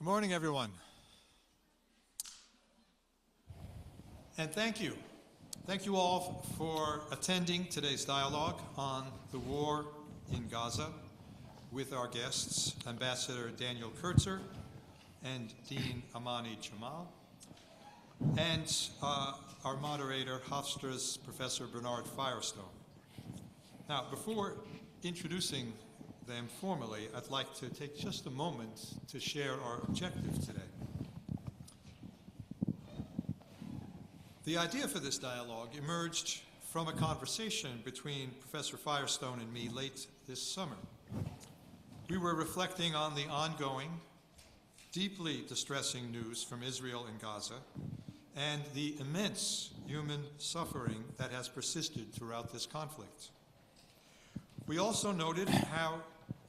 Good morning, everyone. And thank you. Thank you all for attending today's dialogue on the war in Gaza with our guests, Ambassador Daniel Kurtzer and Dean Amaney Jamal, and our moderator, Hofstra's Professor Bernard Firestone. Now, before introducing them formally, I'd like to take just a moment to share our objective today. The idea for this dialogue emerged from a conversation between Professor Firestone and me late this summer. We were reflecting on the ongoing, deeply distressing news from Israel and Gaza and the immense human suffering that has persisted throughout this conflict. We also noted how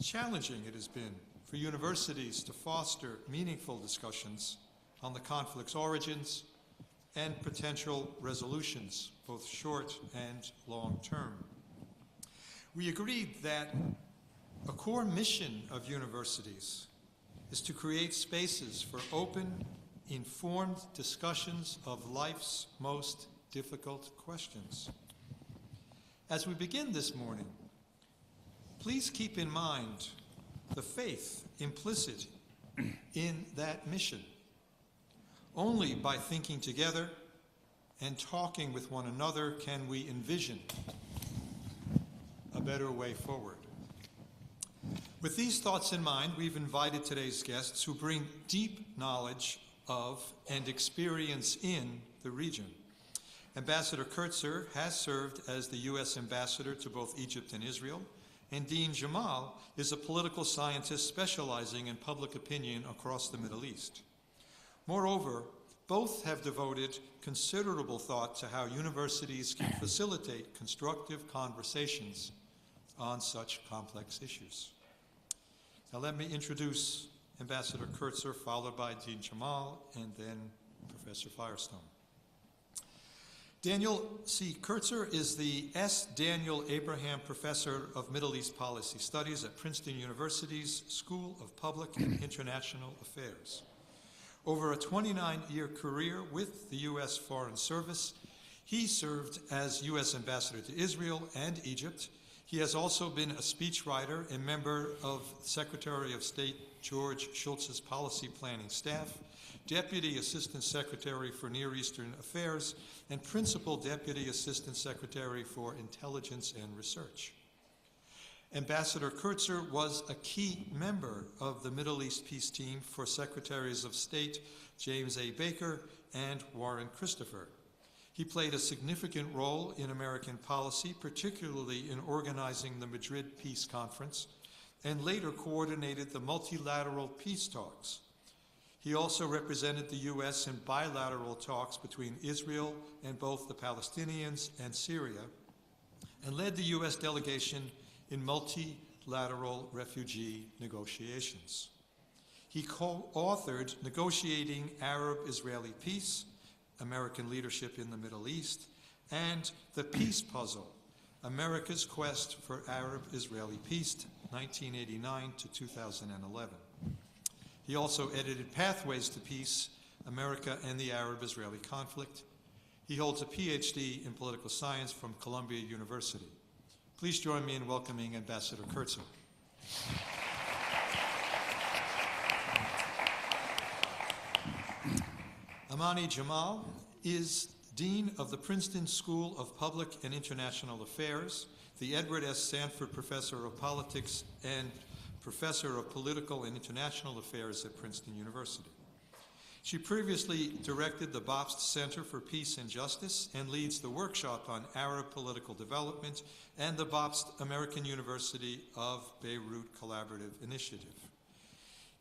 challenging it has been for universities to foster meaningful discussions on the conflict's origins and potential resolutions, both short and long term. We agreed that a core mission of universities is to create spaces for open, informed discussions of life's most difficult questions. As we begin this morning, please keep in mind the faith implicit in that mission. Only by thinking together and talking with one another can we envision a better way forward. With these thoughts in mind, we've invited today's guests who bring deep knowledge of and experience in the region. Ambassador Kurtzer has served as the U.S. ambassador to both Egypt and Israel, and Dean Jamal is a political scientist specializing in public opinion across the Middle East. Moreover, both have devoted considerable thought to how universities can facilitate constructive conversations on such complex issues. Now let me introduce Ambassador Kurtzer, followed by Dean Jamal, and then Professor Firestone. Daniel C. Kurtzer is the S. Daniel Abraham Professor of Middle East Policy Studies at Princeton University's School of Public and International Affairs. Over a 29-year career with the U.S. Foreign Service, he served as U.S. Ambassador to Israel and Egypt. He has also been a speechwriter, a member of Secretary of State George Shultz's policy planning staff, Deputy Assistant Secretary for Near Eastern Affairs, and Principal Deputy Assistant Secretary for Intelligence and Research. Ambassador Kurtzer was a key member of the Middle East Peace Team for Secretaries of State James A. Baker and Warren Christopher. He played a significant role in American policy, particularly in organizing the Madrid Peace Conference, and later coordinated the multilateral peace talks. He also represented the U.S. in bilateral talks between Israel and both the Palestinians and Syria, and led the U.S. delegation in multilateral refugee negotiations. He co-authored Negotiating Arab-Israeli Peace, American Leadership in the Middle East, and The Peace Puzzle, America's Quest for Arab-Israeli Peace, 1989 to 2011. He also edited Pathways to Peace, America and the Arab-Israeli Conflict. He holds a PhD in political science from Columbia University. Please join me in welcoming Ambassador Kurtzer. Amaney Jamal is Dean of the Princeton School of Public and International Affairs, the Edward S. Sanford Professor of Politics and Professor of Political and International Affairs at Princeton University. She previously directed the Bobst Center for Peace and Justice and leads the workshop on Arab political development and the Bobst American University of Beirut Collaborative Initiative.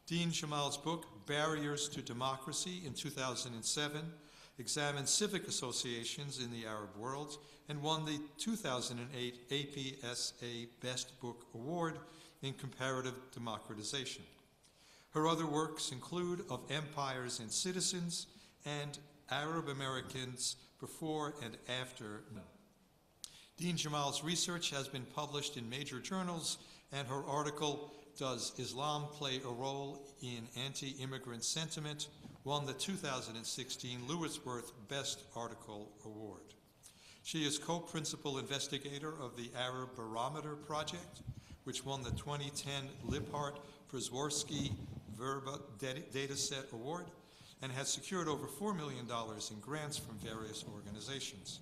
Dean Jamal's book, Barriers to Democracy, in 2007, examined civic associations in the Arab world and won the 2008 APSA Best Book Award in Comparative Democratization. Her other works include Of Empires and Citizens and Arab Americans Before and After. Dean Jamal's research has been published in major journals, and her article, Does Islam Play a Role in Anti-Immigrant Sentiment?" won the 2016 Lewisworth Best Article Award. She is co-principal investigator of the Arab Barometer Project, which won the 2010 Liphart-Przworski Verba Dataset Award, and has secured over $4 million in grants from various organizations.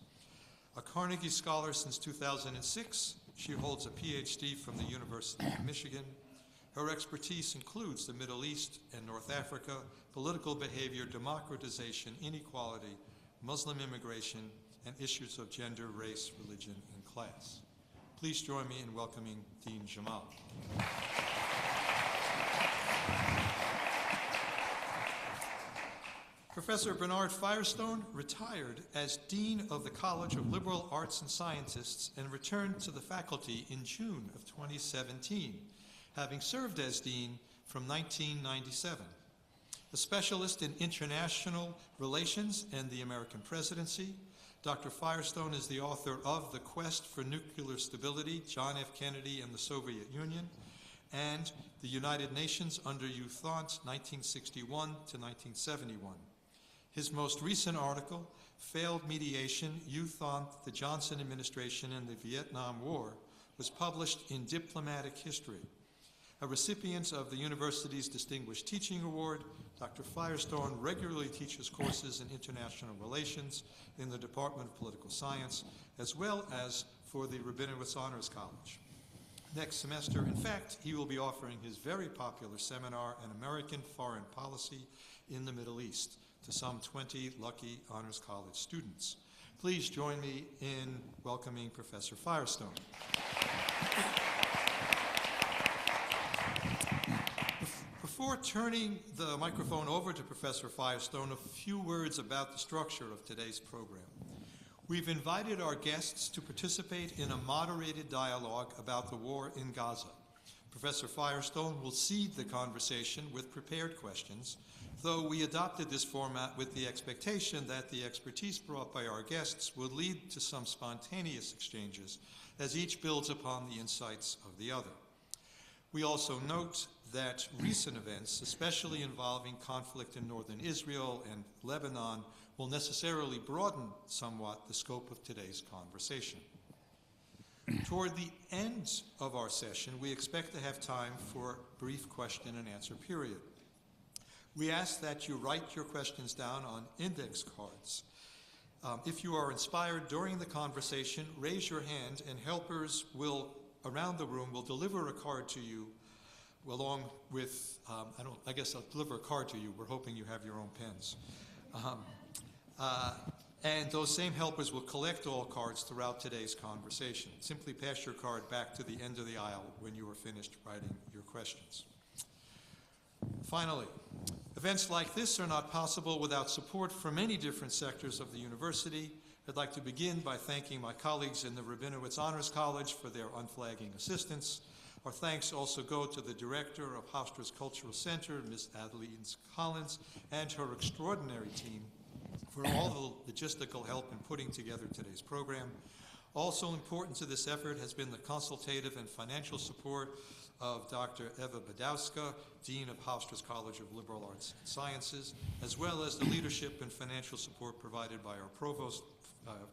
A Carnegie Scholar since 2006, she holds a PhD from the University of Michigan. Her expertise includes the Middle East and North Africa, political behavior, democratization, inequality, Muslim immigration, and issues of gender, race, religion, and class. Please join me in welcoming Dean Jamal. Professor Bernard Firestone retired as Dean of the College of Liberal Arts and Scientists and returned to the faculty in June of 2017, having served as Dean from 1997. A specialist in international relations and the American presidency, Dr. Firestone is the author of The Quest for Nuclear Stability, John F. Kennedy and the Soviet Union, and The United Nations Under Youthant, 1961 to 1971. His most recent article, Failed Mediation, Youthant, the Johnson Administration and the Vietnam War, was published in Diplomatic History. A recipient of the university's Distinguished Teaching Award, Dr. Firestone regularly teaches courses in international relations in the Department of Political Science, as well as for the Rabinowitz Honors College. Next semester, in fact, he will be offering his very popular seminar, An American Foreign Policy in the Middle East, to some 20 lucky Honors College students. Please join me in welcoming Professor Firestone. Before turning the microphone over to Professor Firestone, a few words about the structure of today's program. We've invited our guests to participate in a moderated dialogue about the war in Gaza. Professor Firestone will seed the conversation with prepared questions, though we adopted this format with the expectation that the expertise brought by our guests would lead to some spontaneous exchanges as each builds upon the insights of the other. We also note that recent events, especially involving conflict in northern Israel and Lebanon, will necessarily broaden somewhat the scope of today's conversation. Toward the end of our session, we expect to have time for a brief question and answer period. We ask that you write your questions down on index cards. If you are inspired during the conversation, raise your hand and helpers around the room will deliver a card to you along with, I guess I'll deliver a card to you. We're hoping you have your own pens. And those same helpers will collect all cards throughout today's conversation. Simply pass your card back to the end of the aisle when you are finished writing your questions. Finally, events like this are not possible without support from many different sectors of the university. I'd like to begin by thanking my colleagues in the Rabinowitz Honors College for their unflagging assistance. Our thanks also go to the director of Hofstra's Cultural Center, Ms. Adeline Collins, and her extraordinary team for all the logistical help in putting together today's program. Also important to this effort has been the consultative and financial support of Dr. Eva Badowska, Dean of Hofstra's College of Liberal Arts and Sciences, as well as the leadership and financial support provided by our provost,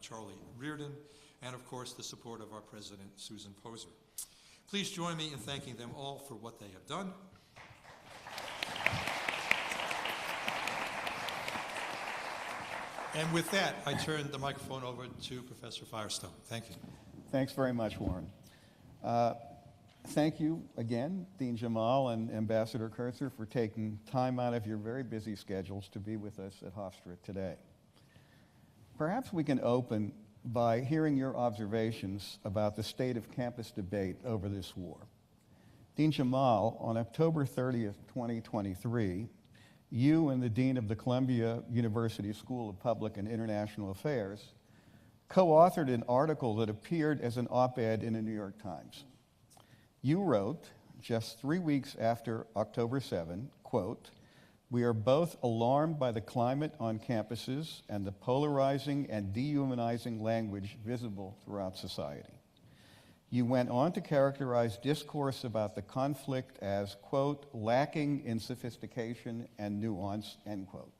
Charlie Reardon, and of course the support of our president, Susan Poser. Please join me in thanking them all for what they have done. And with that, I turn the microphone over to Professor Firestone. Thank you. Thanks very much, Warren. Thank you again, Dean Jamal and Ambassador Kurtzer, for taking time out of your very busy schedules to be with us at Hofstra today. Perhaps we can open by hearing your observations about the state of campus debate over this war. Dean Jamal, on October 30th, 2023, you and the Dean of the Columbia University School of Public and International Affairs co-authored an article that appeared as an op-ed in the New York Times. You wrote, just 3 weeks after October 7, quote, "We are both alarmed by the climate on campuses and the polarizing and dehumanizing language visible throughout society." You went on to characterize discourse about the conflict as, quote, lacking in sophistication and nuance, end quote.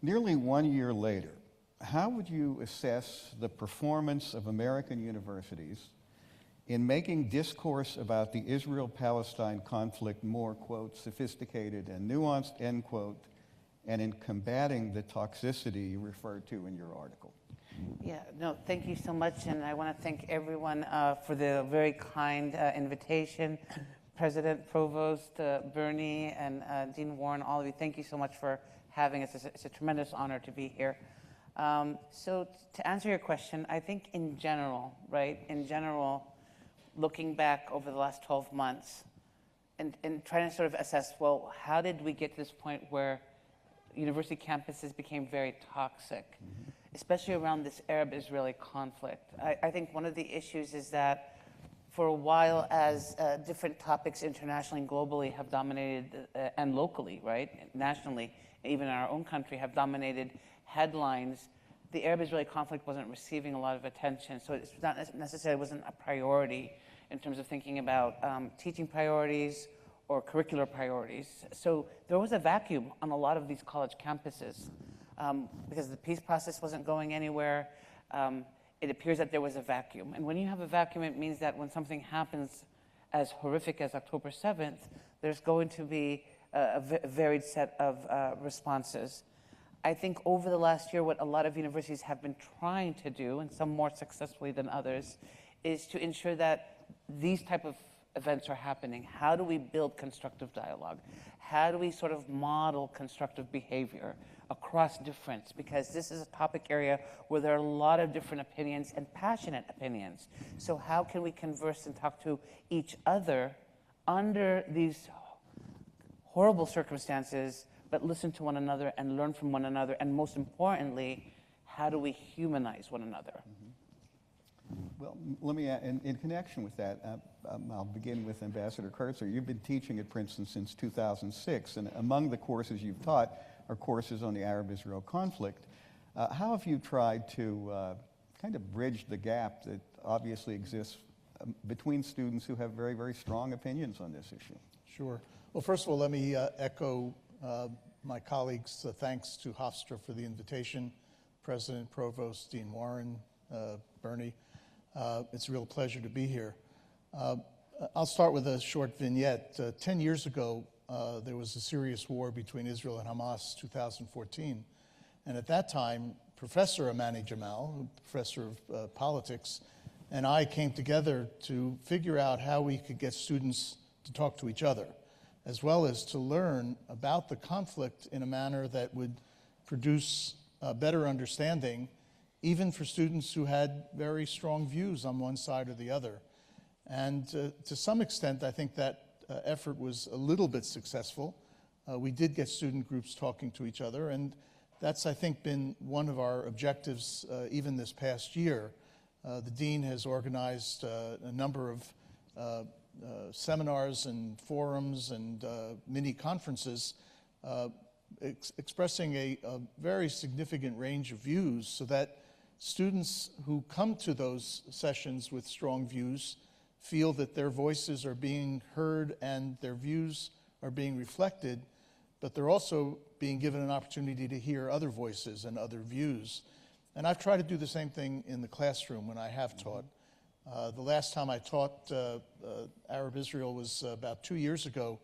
Nearly 1 year later, how would you assess the performance of American universities in making discourse about the Israel-Palestine conflict more, quote, sophisticated and nuanced, end quote, and in combating the toxicity you referred to in your article? Yeah, no, thank you so much, and I want to thank everyone for the very kind invitation. President, Provost, Bernie, and Dean Warren, all of you, thank you so much for having us. It's a tremendous honor to be here. So to answer your question, I think in general, right, looking back over the last 12 months and trying to sort of assess, well, how did we get to this point where university campuses became very toxic, especially around this Arab-Israeli conflict? I think one of the issues is that for a while, as different topics internationally and globally have dominated, and locally, right, nationally, even in our own country, have dominated headlines, the Arab-Israeli conflict wasn't receiving a lot of attention, so it's not necessarily wasn't a priority in terms of thinking about teaching priorities or curricular priorities. So there was a vacuum on a lot of these college campuses because the peace process wasn't going anywhere. It appears that there was a vacuum. And when you have a vacuum, it means that when something happens as horrific as October 7th, there's going to be a varied set of responses. I think over the last year, what a lot of universities have been trying to do, and some more successfully than others, is to ensure that these type of events are happening. How do we build constructive dialogue? How do we sort of model constructive behavior across difference? Because this is a topic area where there are a lot of different opinions and passionate opinions. So how can we converse and talk to each other under these horrible circumstances, but listen to one another and learn from one another? And most importantly, how do we humanize one another? Well, let me, in connection with that, I'll begin with Ambassador Kurtzer. You've been teaching at Princeton since 2006, and among the courses you've taught are courses on the Arab-Israel conflict. How have you tried to kind of bridge the gap that obviously exists between students who have very, very strong opinions on this issue? Sure. Well, first of all, let me echo my colleagues' thanks to Hofstra for the invitation, President, Provost, Dean Warren, Bernie. It's a real pleasure to be here. I'll start with a short vignette. 10 years ago, there was a serious war between Israel and Hamas, 2014. And at that time, Professor Amaney Jamal, professor of politics, and I came together to figure out how we could get students to talk to each other, as well as to learn about the conflict in a manner that would produce a better understanding, even for students who had very strong views on one side or the other. And to some extent, I think that effort was a little bit successful. We did get student groups talking to each other, and that's, I think, been one of our objectives even this past year. The dean has organized a number of seminars and forums and mini conferences expressing a very significant range of views so that students who come to those sessions with strong views feel that their voices are being heard and their views are being reflected, but they're also being given an opportunity to hear other voices and other views. And I've tried to do the same thing in the classroom when I have taught. The last time I taught Arab Israel was about 2 years ago,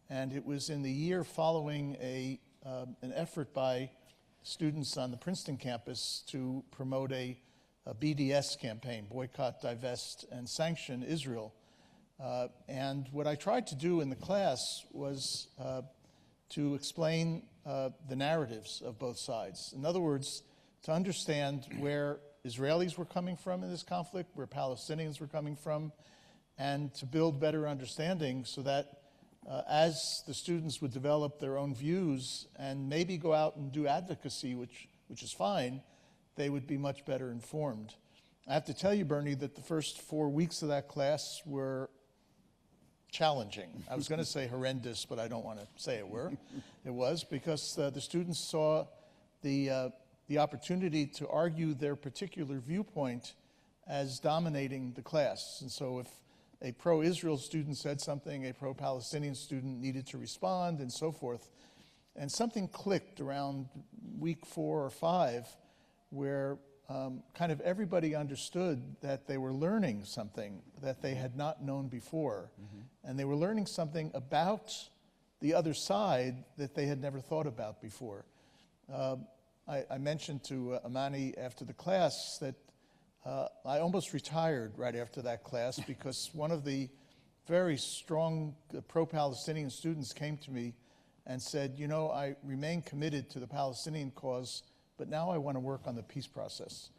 and it was in the year following an effort by students on the Princeton campus to promote a BDS campaign, Boycott, Divest, and Sanction Israel. And what I tried to do in the class was to explain the narratives of both sides. In other words, to understand where Israelis were coming from in this conflict, where Palestinians were coming from, and to build better understanding so that as the students would develop their own views and maybe go out and do advocacy, which is fine, they would be much better informed. I have to tell you, Bernie, that the first 4 weeks of that class were challenging. I was going to say horrendous, but I don't want to say it was, because the students saw the opportunity to argue their particular viewpoint as dominating the class. And so if a pro-Israel student said something, a pro-Palestinian student needed to respond, and so forth. And something clicked around week 4 or 5 where kind of everybody understood that they were learning something that they had not known before. And they were learning something about the other side that they had never thought about before. I mentioned to Amaney after the class that I almost retired right after that class because one of the very strong pro-Palestinian students came to me and said, you know, I remain committed to the Palestinian cause, but now I want to work on the peace process.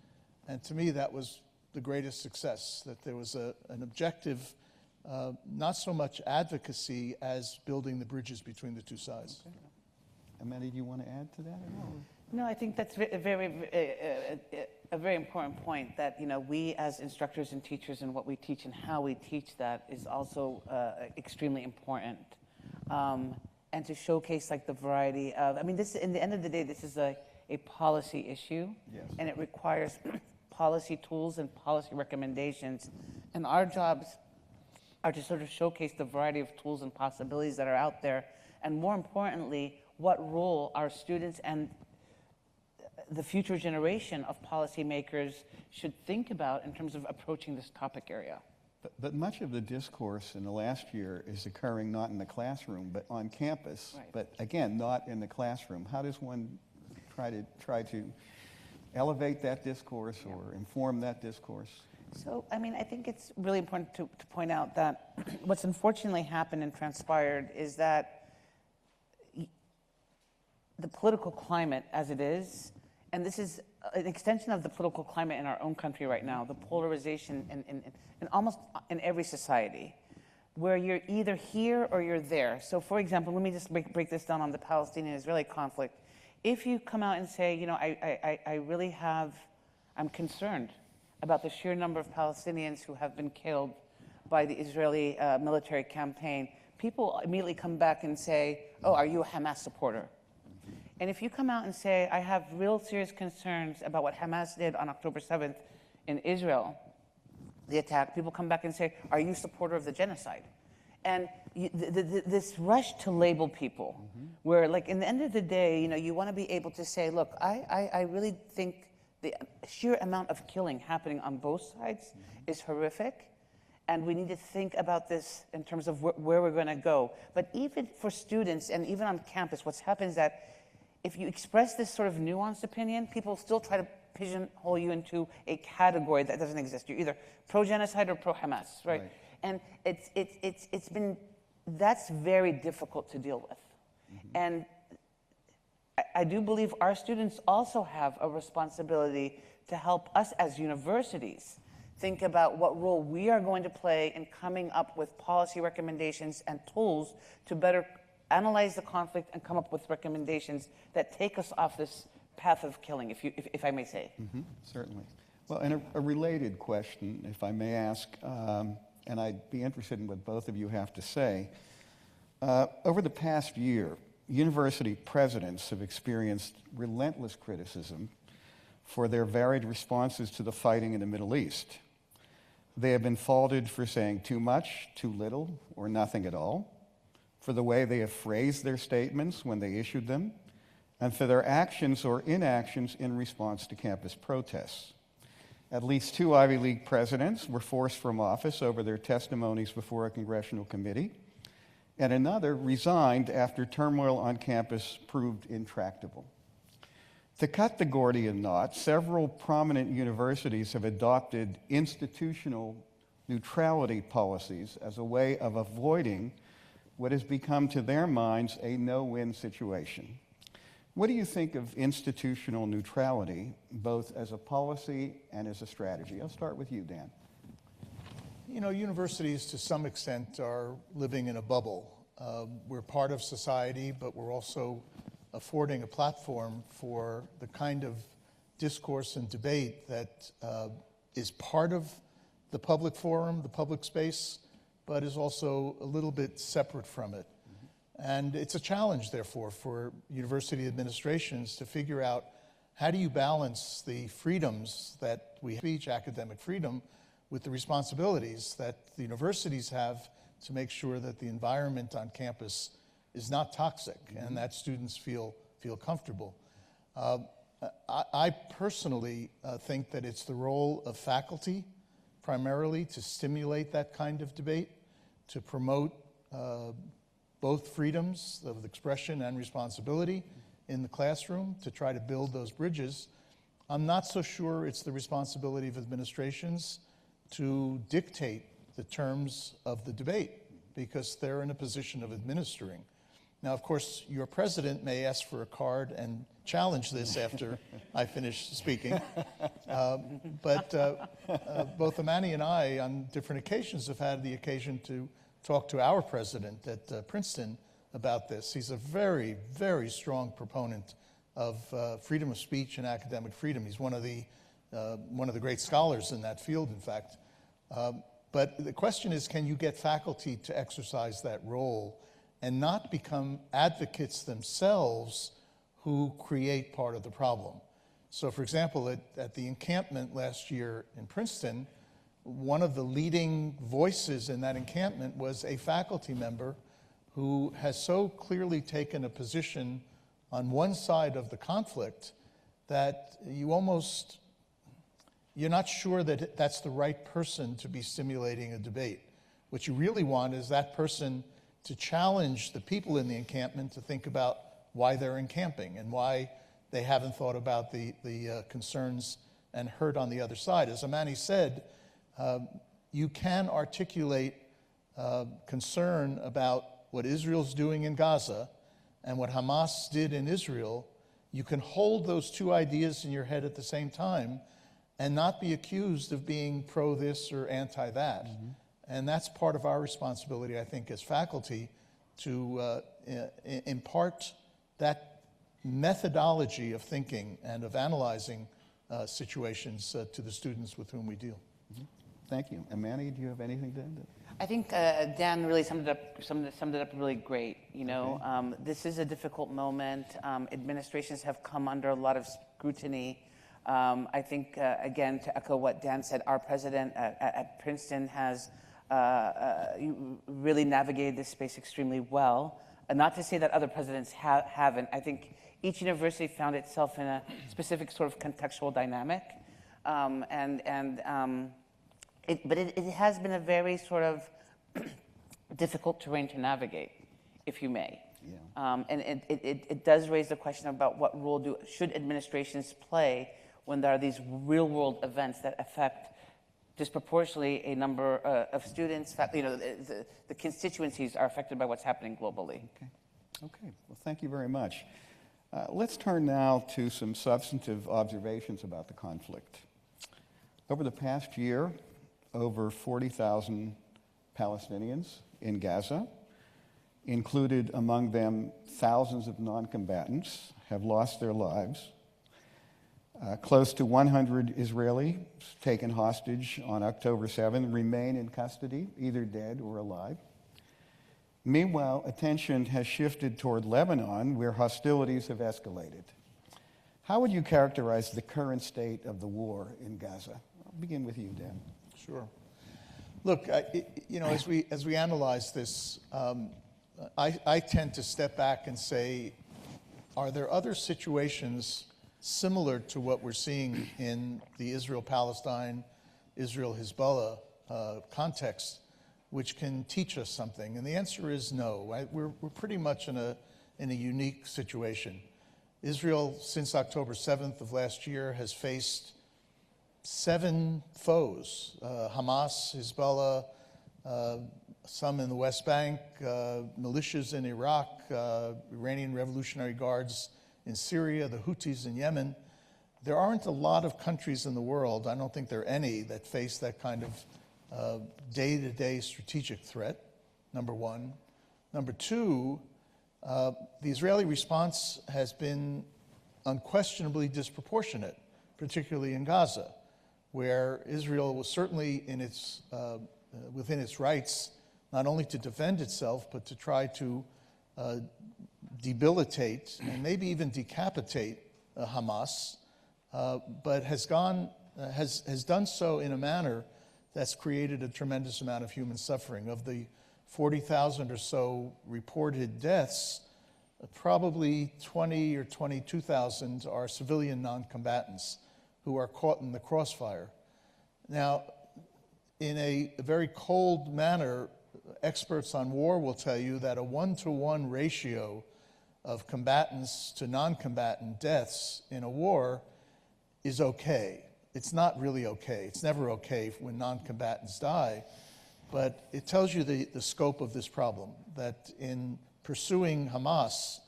And to me, that was the greatest success, that there was an objective, not so much advocacy as building the bridges between the two sides. Okay. Amaney, do you want to add to that at all? No, I think that's a very important point that, you know, we as instructors and teachers and what we teach and how we teach that is also extremely important. And to showcase like the variety of, I mean, this, in the end of the day, this is a policy issue. Yes. And it requires policy tools and policy recommendations. And our jobs are to sort of showcase the variety of tools and possibilities that are out there. And more importantly, what role our students and the future generation of policymakers should think about in terms of approaching this topic area. But much of the discourse in the last year is occurring not in the classroom, but on campus. Right. But again, not in the classroom. How does one try to elevate that discourse or inform that discourse? So, I mean, I think it's really important to point out that what's unfortunately happened and transpired is that the political climate as it is, and this is an extension of the political climate in our own country right now, the polarization in almost in every society, where you're either here or you're there. So for example, let me just break this down on the Palestinian-Israeli conflict. If you come out and say, you know, I'm concerned about the sheer number of Palestinians who have been killed by the Israeli military campaign, people immediately come back and say, oh, are you a Hamas supporter? And if you come out and say, I have real serious concerns about what Hamas did on October 7th in Israel, the attack, people come back and say, are you a supporter of the genocide? And this rush to label people, where like in the end of the day, you know, you want to be able to say, look, I really think the sheer amount of killing happening on both sides is horrific. And we need to think about this in terms of where we're going to go. But even for students and even on campus, what's happened is that if you express this sort of nuanced opinion, people still try to pigeonhole you into a category that doesn't exist. You're either pro-genocide or pro-Hamas, right? And it's been, that's very difficult to deal with. And I do believe our students also have a responsibility to help us as universities think about what role we are going to play in coming up with policy recommendations and tools to better analyze the conflict and come up with recommendations that take us off this path of killing, if I may say. Certainly. Well, and a related question, if I may ask, and I'd be interested in what both of you have to say. Over the past year, university presidents have experienced relentless criticism for their varied responses to the fighting in the Middle East. They have been faulted for saying too much, too little, or nothing at all, for the way they have phrased their statements when they issued them, and for their actions or inactions in response to campus protests. At least 2 Ivy League presidents were forced from office over their testimonies before a congressional committee, and another resigned after turmoil on campus proved intractable. To cut the Gordian knot, several prominent universities have adopted institutional neutrality policies as a way of avoiding what has become to their minds a no-win situation. What do you think of institutional neutrality, both as a policy and as a strategy? I'll start with you, Dan. You know, universities to some extent are living in a bubble. We're part of society, but we're also affording a platform for the kind of discourse and debate that is part of the public forum, the public space, but is also a little bit separate from it. And it's a challenge, therefore, for university administrations to figure out how do you balance the freedoms that we have, speech, academic freedom, with the responsibilities that the universities have to make sure that the environment on campus is not toxic and that students feel comfortable. I personally think that it's the role of faculty primarily to stimulate that kind of debate, to promote both freedoms of expression and responsibility in the classroom, to try to build those bridges. I'm not so sure it's the responsibility of administrations to dictate the terms of the debate, because they're in a position of administering. Now, of course, your president may ask for a card and challenge this after I finish speaking. But both Amaney and I, on different occasions, have had the occasion to talk to our president at Princeton about this. He's a very, very strong proponent of freedom of speech and academic freedom. He's one of the great scholars in that field, in fact. But the question is, can you get faculty to exercise that role and not become advocates themselves who create part of the problem? So, for example, at the encampment last year in Princeton, one of the leading voices in that encampment was a faculty member who has so clearly taken a position on one side of the conflict that you're not sure that that's the right person to be stimulating a debate. What you really want is that person to challenge the people in the encampment to think about why they're encamping and why they haven't thought about the concerns and hurt on the other side. As Amaney said, you can articulate concern about what Israel's doing in Gaza and what Hamas did in Israel. You can hold those two ideas in your head at the same time and not be accused of being pro this or anti that. Mm-hmm. And that's part of our responsibility, I think, as faculty, to impart that methodology of thinking and of analyzing situations to the students with whom we deal. Mm-hmm. Thank you. Amaney, do you have anything to add? I think Dan really summed it up really great. You know, okay. This is a difficult moment. Administrations have come under a lot of scrutiny. I think, again, to echo what Dan said, our president at Princeton has really navigated this space extremely well. Not to say that other presidents haven't. I think each university found itself in a specific sort of contextual dynamic. But it has been a very sort of difficult terrain to navigate, if you may. Yeah. And it does raise the question about what role should administrations play when there are these real-world events that affect disproportionately a number of students. You know, the constituencies are affected by what's happening globally. Okay. Well, thank you very much. Let's turn now to some substantive observations about the conflict. Over the past year, over 40,000 Palestinians in Gaza, included among them thousands of non-combatants, have lost their lives. Close to 100 Israelis taken hostage on October 7 remain in custody, either dead or alive. Meanwhile, attention has shifted toward Lebanon, where hostilities have escalated. How would you characterize the current state of the war in Gaza? I'll begin with you, Dan. Sure. Look, as we analyze this, I tend to step back and say, are there other situations similar to what we're seeing in the Israel-Palestine, Israel-Hezbollah context, which can teach us something? And the answer is no. Right? We're pretty much in a unique situation. Israel, since October 7th of last year, has faced 7 foes: Hamas, Hezbollah, some in the West Bank, militias in Iraq, Iranian Revolutionary Guards in Syria, the Houthis in Yemen. There aren't a lot of countries in the world, I don't think there are any, that face that kind of day-to-day strategic threat, number one. Number two, the Israeli response has been unquestionably disproportionate, particularly in Gaza, where Israel was certainly within its rights not only to defend itself, but to try to debilitate and maybe even decapitate Hamas. but has done so in a manner that's created a tremendous amount of human suffering. Of the 40,000 or so reported deaths, probably 20 or 22,000 are civilian non-combatants who are caught in the crossfire. Now, in a very cold manner, experts on war will tell you that a 1-to-1 ratio of combatants to non-combatant deaths in a war is okay. It's not really okay. It's never okay when non-combatants die, but it tells you the scope of this problem, that in pursuing Hamas,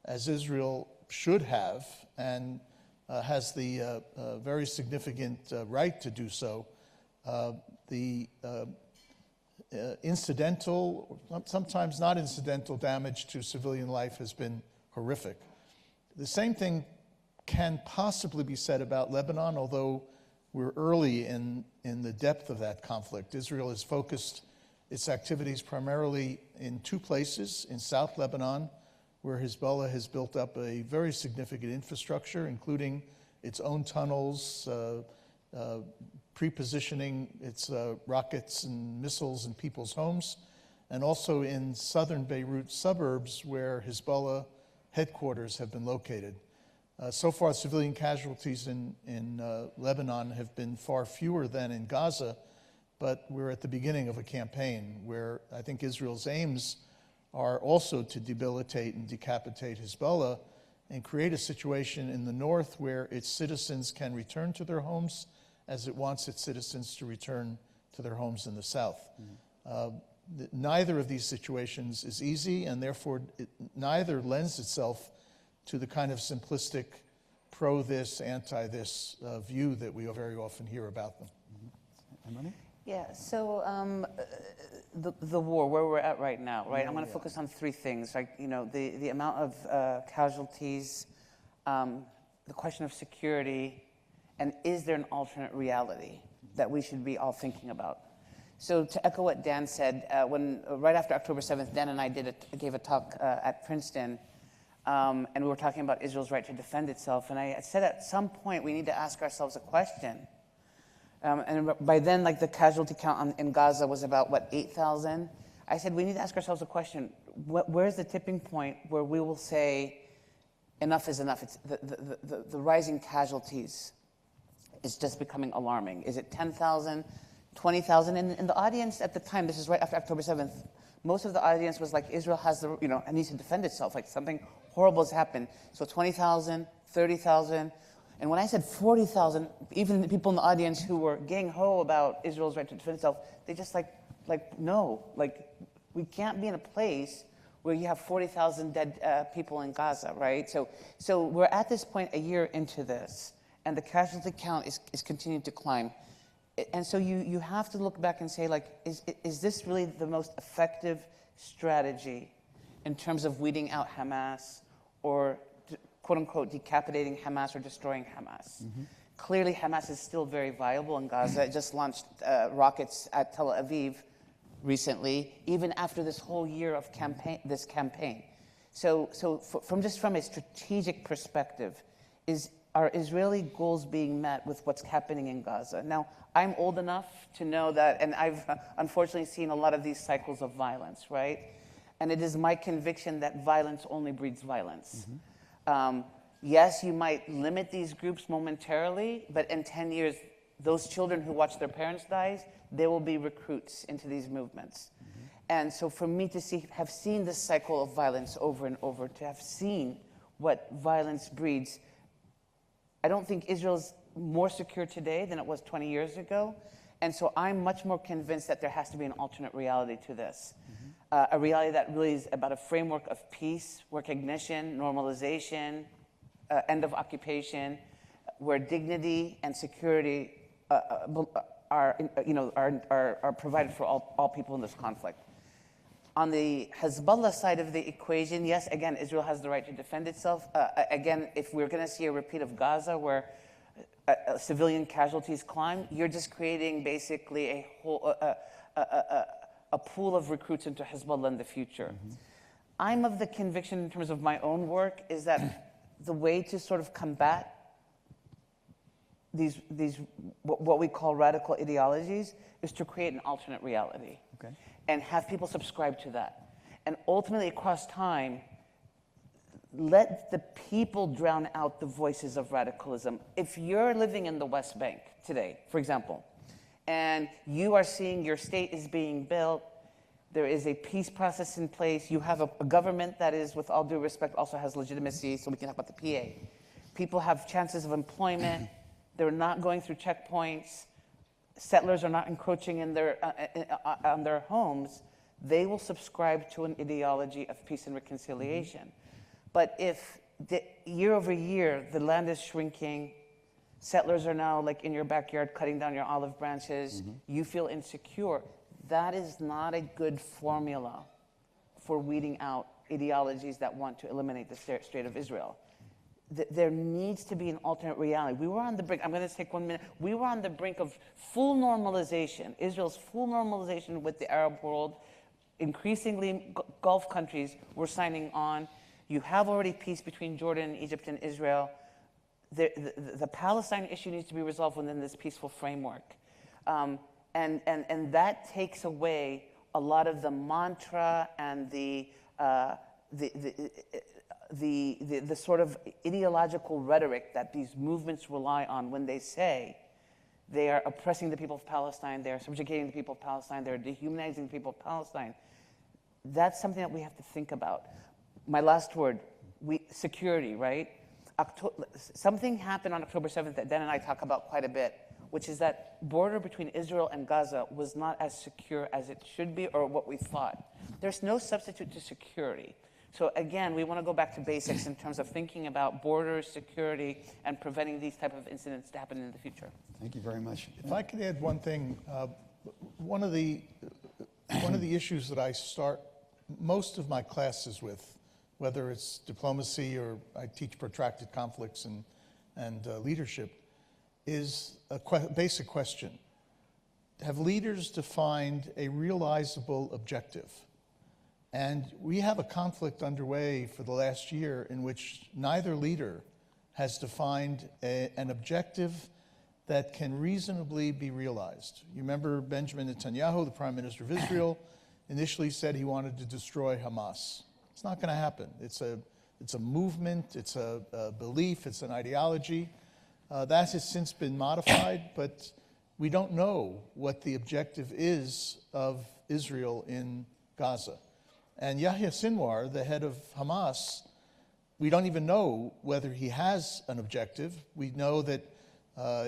as Israel should have, and has the very significant right to do so, the incidental, sometimes not incidental, damage to civilian life has been horrific. The same thing can possibly be said about Lebanon, although we're early in the depth of that conflict. Israel has focused its activities primarily in two places: in South Lebanon, where Hezbollah has built up a very significant infrastructure, including its own tunnels, pre-positioning its rockets and missiles in people's homes, and also in southern Beirut suburbs where Hezbollah headquarters have been located. So far, civilian casualties in Lebanon have been far fewer than in Gaza, but we're at the beginning of a campaign where I think Israel's aims are also to debilitate and decapitate Hezbollah and create a situation in the north where its citizens can return to their homes as it wants its citizens to return to their homes in the south. Neither of these situations is easy, and therefore neither lends itself to the kind of simplistic pro-this, anti-this view that we very often hear about them. Amaney? Yeah, so the war, where we're at right now, right? I'm going to focus on three things, like, you know, the amount of casualties, the question of security, and is there an alternate reality that we should be all thinking about? So to echo what Dan said, right after October 7th, Dan and I gave a talk at Princeton, and we were talking about Israel's right to defend itself, and I said at some point we need to ask ourselves a question. And by then, like, the casualty count in Gaza was about, 8,000? I said, we need to ask ourselves a question. Where's the tipping point where we will say, enough is enough? It's the rising casualties is just becoming alarming. Is it 10,000, 20,000? And the audience at the time, this is right after October 7th, most of the audience was like, Israel has it needs to defend itself, like something horrible has happened. So 20,000, 30,000. And when I said 40,000, even the people in the audience who were gang-ho about Israel's right to defend itself, they just no, we can't be in a place where you have 40,000 dead people in Gaza, right? So we're at this point a year into this, and the casualty count is continuing to climb. And so you have to look back and say, is this really the most effective strategy in terms of weeding out Hamas or quote-unquote decapitating Hamas or destroying Hamas? Mm-hmm. Clearly, Hamas is still very viable in Gaza. It just launched rockets at Tel Aviv recently, even after this whole year of campaign. So from a strategic perspective, are Israeli goals being met with what's happening in Gaza? Now, I'm old enough to know that, and I've unfortunately seen a lot of these cycles of violence, right? And it is my conviction that violence only breeds violence. Mm-hmm. Yes, you might limit these groups momentarily, but in 10 years, those children who watch their parents die, they will be recruits into these movements. Mm-hmm. And so for me to have seen this cycle of violence over and over, to have seen what violence breeds, I don't think Israel's more secure today than it was 20 years ago. And so I'm much more convinced that there has to be an alternate reality to this. Mm-hmm. A reality that really is about a framework of peace, recognition, normalization, end of occupation, where dignity and security are provided for all people in this conflict. On the Hezbollah side of the equation, yes, again, Israel has the right to defend itself. Again, if we're going to see a repeat of Gaza where civilian casualties climb, you're just creating basically a pool of recruits into Hezbollah in the future. Mm-hmm. I'm of the conviction in terms of my own work is that the way to sort of combat what we call radical ideologies is to create an alternate reality. Okay. And have people subscribe to that. And ultimately, across time, let the people drown out the voices of radicalism. If you're living in the West Bank today, for example, and you are seeing your state is being built, there is a peace process in place, you have a government that is, with all due respect, also has legitimacy, so we can talk about the PA. People have chances of employment, they're not going through checkpoints, settlers are not encroaching in on their homes, they will subscribe to an ideology of peace and reconciliation. But if year over year the land is shrinking, settlers are now like in your backyard cutting down your olive branches, you feel insecure, that is not a good formula for weeding out ideologies that want to eliminate the state of Israel. There needs to be an alternate reality. We were on the brink, I'm going to take 1 minute, we were on the brink of full normalization, Israel's full normalization with the Arab world. Increasingly, Gulf countries were signing on. You have already peace between Jordan, Egypt, and Israel. The Palestine issue needs to be resolved within this peaceful framework. And that takes away a lot of the mantra and the sort of ideological rhetoric that these movements rely on when they say they are oppressing the people of Palestine, they are subjugating the people of Palestine, they're dehumanizing the people of Palestine. That's something that we have to think about. My last word, security, right? Something happened on October 7th that Dan and I talk about quite a bit, which is that border between Israel and Gaza was not as secure as it should be or what we thought. There's no substitute to security. So again, we want to go back to basics in terms of thinking about borders, security, and preventing these type of incidents to happen in the future. Thank you very much. If I could add one thing, one of the issues that I start most of my classes with, whether it's diplomacy or I teach protracted conflicts and leadership, is a basic question. Have leaders defined a realizable objective? And we have a conflict underway for the last year in which neither leader has defined an objective that can reasonably be realized. You remember Benjamin Netanyahu, the Prime Minister of Israel, initially said he wanted to destroy Hamas. It's not going to happen. It's a movement, it's a belief, it's an ideology. That has since been modified, but we don't know what the objective is of Israel in Gaza. And Yahya Sinwar, the head of Hamas, we don't even know whether he has an objective. We know that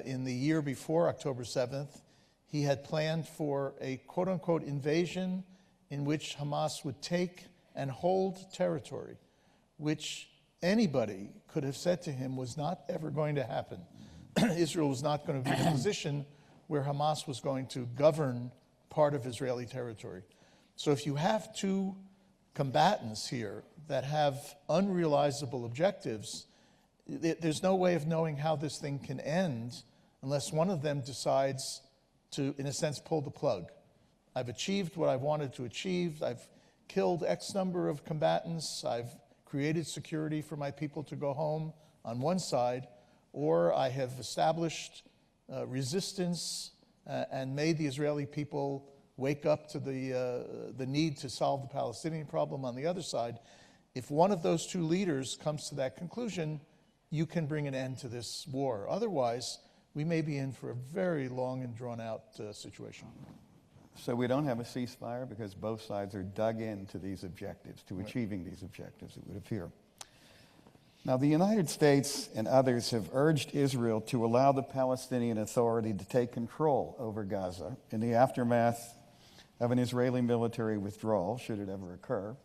in the year before October 7th, he had planned for a quote-unquote invasion in which Hamas would take and hold territory, which anybody could have said to him was not ever going to happen. Israel was not going to be in a position where Hamas was going to govern part of Israeli territory. So if you have two combatants here that have unrealizable objectives, there's no way of knowing how this thing can end unless one of them decides to, in a sense, pull the plug. I've achieved what I wanted to achieve. I've killed X number of combatants. I've created security for my people to go home on one side, or I have established resistance and made the Israeli people wake up to the need to solve the Palestinian problem on the other side. If one of those two leaders comes to that conclusion, you can bring an end to this war. Otherwise, we may be in for a very long and drawn-out situation. So we don't have a ceasefire because both sides are dug into these objectives, to achieving these objectives, it would appear. Now, the United States and others have urged Israel to allow the Palestinian Authority to take control over Gaza in the aftermath of an Israeli military withdrawal, should it ever occur,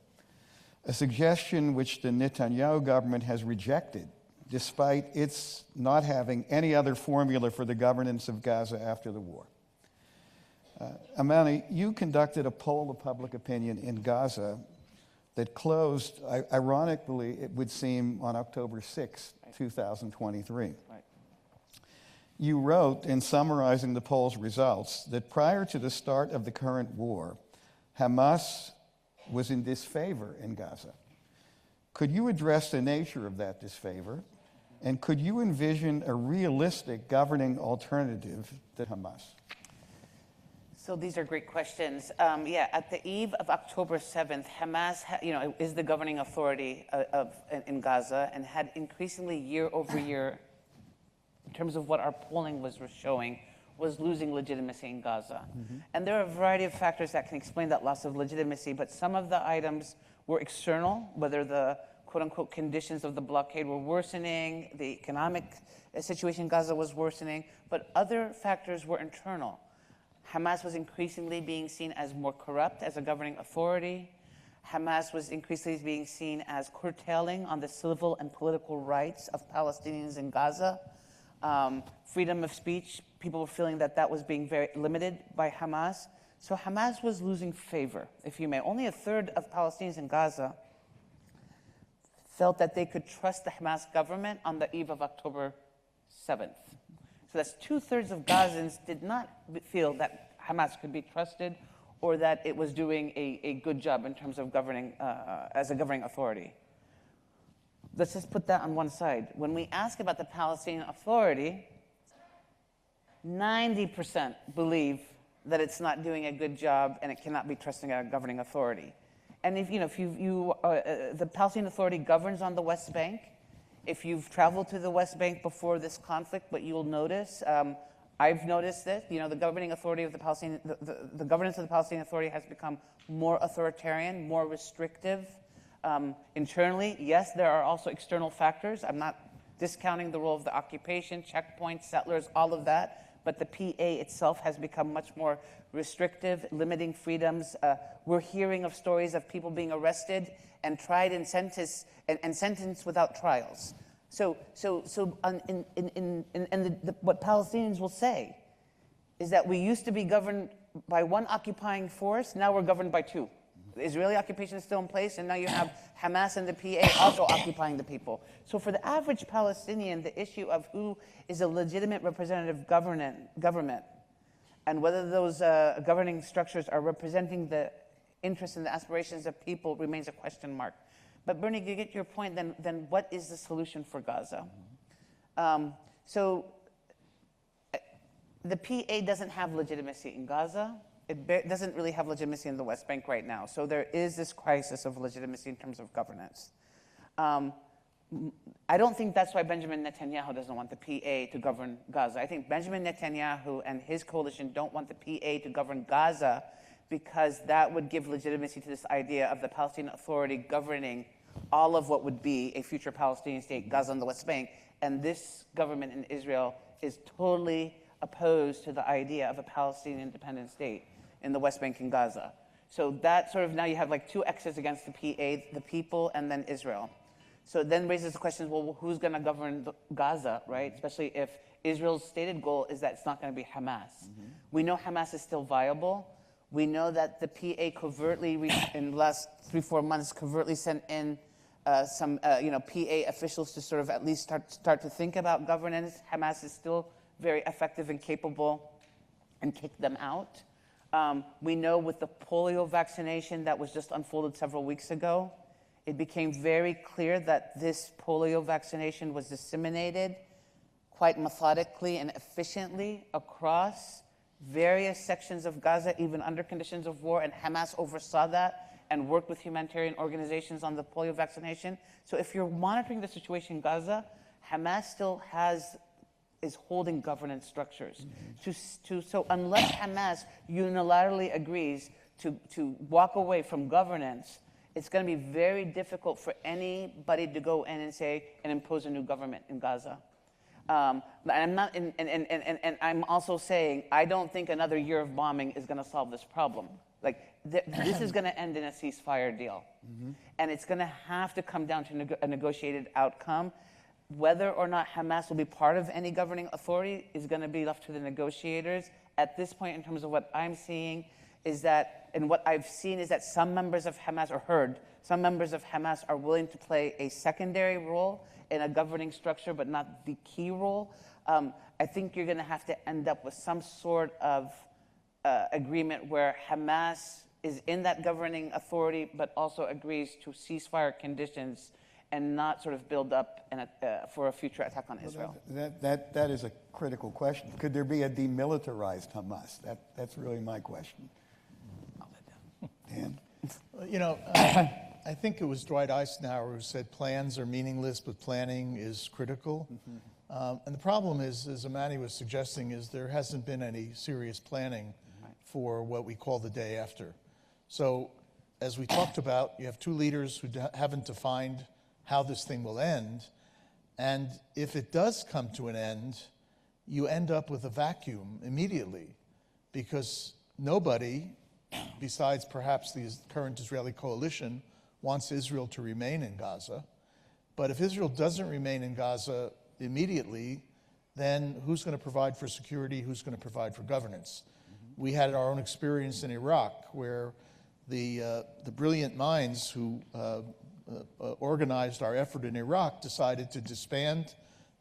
a suggestion which the Netanyahu government has rejected, despite its not having any other formula for the governance of Gaza after the war. Amaney, you conducted a poll of public opinion in Gaza that closed, ironically, it would seem, on October 6, 2023. Right. You wrote, in summarizing the poll's results, that prior to the start of the current war, Hamas was in disfavor in Gaza. Could you address the nature of that disfavor And could you envision a realistic governing alternative to Hamas? So these are great questions. Yeah, at the eve of October 7th, Hamas, is the governing authority in Gaza and had increasingly year over year, in terms of what our polling was showing, was losing legitimacy in Gaza. And there are a variety of factors that can explain that loss of legitimacy, but some of the items were external, whether the quote-unquote conditions of the blockade were worsening, the economic situation in Gaza was worsening, but other factors were internal. Hamas was increasingly being seen as more corrupt as a governing authority. Hamas was increasingly being seen as curtailing on the civil and political rights of Palestinians in Gaza. Freedom of speech, people were feeling that that was being very limited by Hamas. So Hamas was losing favor, if you may. Only a third of Palestinians in Gaza felt that they could trust the Hamas government on the eve of October 7th. So that's 2/3 of Gazans did not feel that Hamas could be trusted or that it was doing a good job in terms of governing as a governing authority. Let's just put that on one side. When we ask about the Palestinian Authority, 90% believe that it's not doing a good job and it cannot be trusting a governing authority. And if the Palestinian Authority governs on the West Bank. If you've traveled to the West Bank before this conflict, what you'll notice, I've noticed this, the governing authority of the Palestinian, the governance of the Palestinian Authority has become more authoritarian, more restrictive. Internally, yes, there are also external factors. I'm not discounting the role of the occupation, checkpoints, settlers, all of that. But the PA itself has become much more restrictive, limiting freedoms. We're hearing of stories of people being arrested and tried and sentenced without trials. What Palestinians will say is that we used to be governed by one occupying force, now we're governed by two. The Israeli occupation is still in place, and now you have Hamas and the PA also occupying the people. So for the average Palestinian, the issue of who is a legitimate representative government and whether those governing structures are representing the interests and the aspirations of people remains a question mark. But Bernie, you get your point, then what is the solution for Gaza? So the PA doesn't have legitimacy in Gaza. It doesn't really have legitimacy in the West Bank right now. So there is this crisis of legitimacy in terms of governance. I don't think that's why Benjamin Netanyahu doesn't want the PA to govern Gaza. I think Benjamin Netanyahu and his coalition don't want the PA to govern Gaza because that would give legitimacy to this idea of the Palestinian Authority governing all of what would be a future Palestinian state, Gaza and the West Bank. And this government in Israel is totally opposed to the idea of a Palestinian independent state in the West Bank and Gaza. So that sort of, now you have like two X's against the PA, the people, and then Israel. So it then raises the question, well, who's going to govern Gaza, right? Especially if Israel's stated goal is that it's not going to be Hamas. We know Hamas is still viable. We know that the PA covertly, in the last 3-4 months, covertly sent in some PA officials to sort of at least start to think about governance. Hamas is still very effective and capable and kick them out. We know with the polio vaccination that was just unfolded several weeks ago, it became very clear that this polio vaccination was disseminated quite methodically and efficiently across various sections of Gaza, even under conditions of war, and Hamas oversaw that and worked with humanitarian organizations on the polio vaccination. So if you're monitoring the situation in Gaza, Hamas still is holding governance structures. So unless Hamas unilaterally agrees to walk away from governance, it's going to be very difficult for anybody to go in and say and impose a new government in Gaza. And I'm also saying I don't think another year of bombing is going to solve this problem. Like this is going to end in a ceasefire deal, and it's going to have to come down to a negotiated outcome. Whether or not Hamas will be part of any governing authority is going to be left to the negotiators. At this point, in terms of what I'm seeing, is that, and what I've seen is that some members of Hamas, or heard, some members of Hamas are willing to play a secondary role in a governing structure, but not the key role. I think you're going to have to end up with some sort of agreement where Hamas is in that governing authority, but also agrees to ceasefire conditions and not sort of build up for a future attack on Israel? That is a critical question. Could there be a demilitarized Hamas? That's really my question. Dan? You know, I think it was Dwight Eisenhower who said plans are meaningless, but planning is critical. And the problem is, as Amaney was suggesting, is there hasn't been any serious planning for what we call the day after. So as we talked about, you have two leaders who haven't defined how this thing will end. And if it does come to an end, you end up with a vacuum immediately, because nobody, besides perhaps the current Israeli coalition, wants Israel to remain in Gaza. But if Israel doesn't remain in Gaza immediately, then who's going to provide for security? Who's going to provide for governance? We had our own experience in Iraq, where the brilliant minds who organized our effort in Iraq decided to disband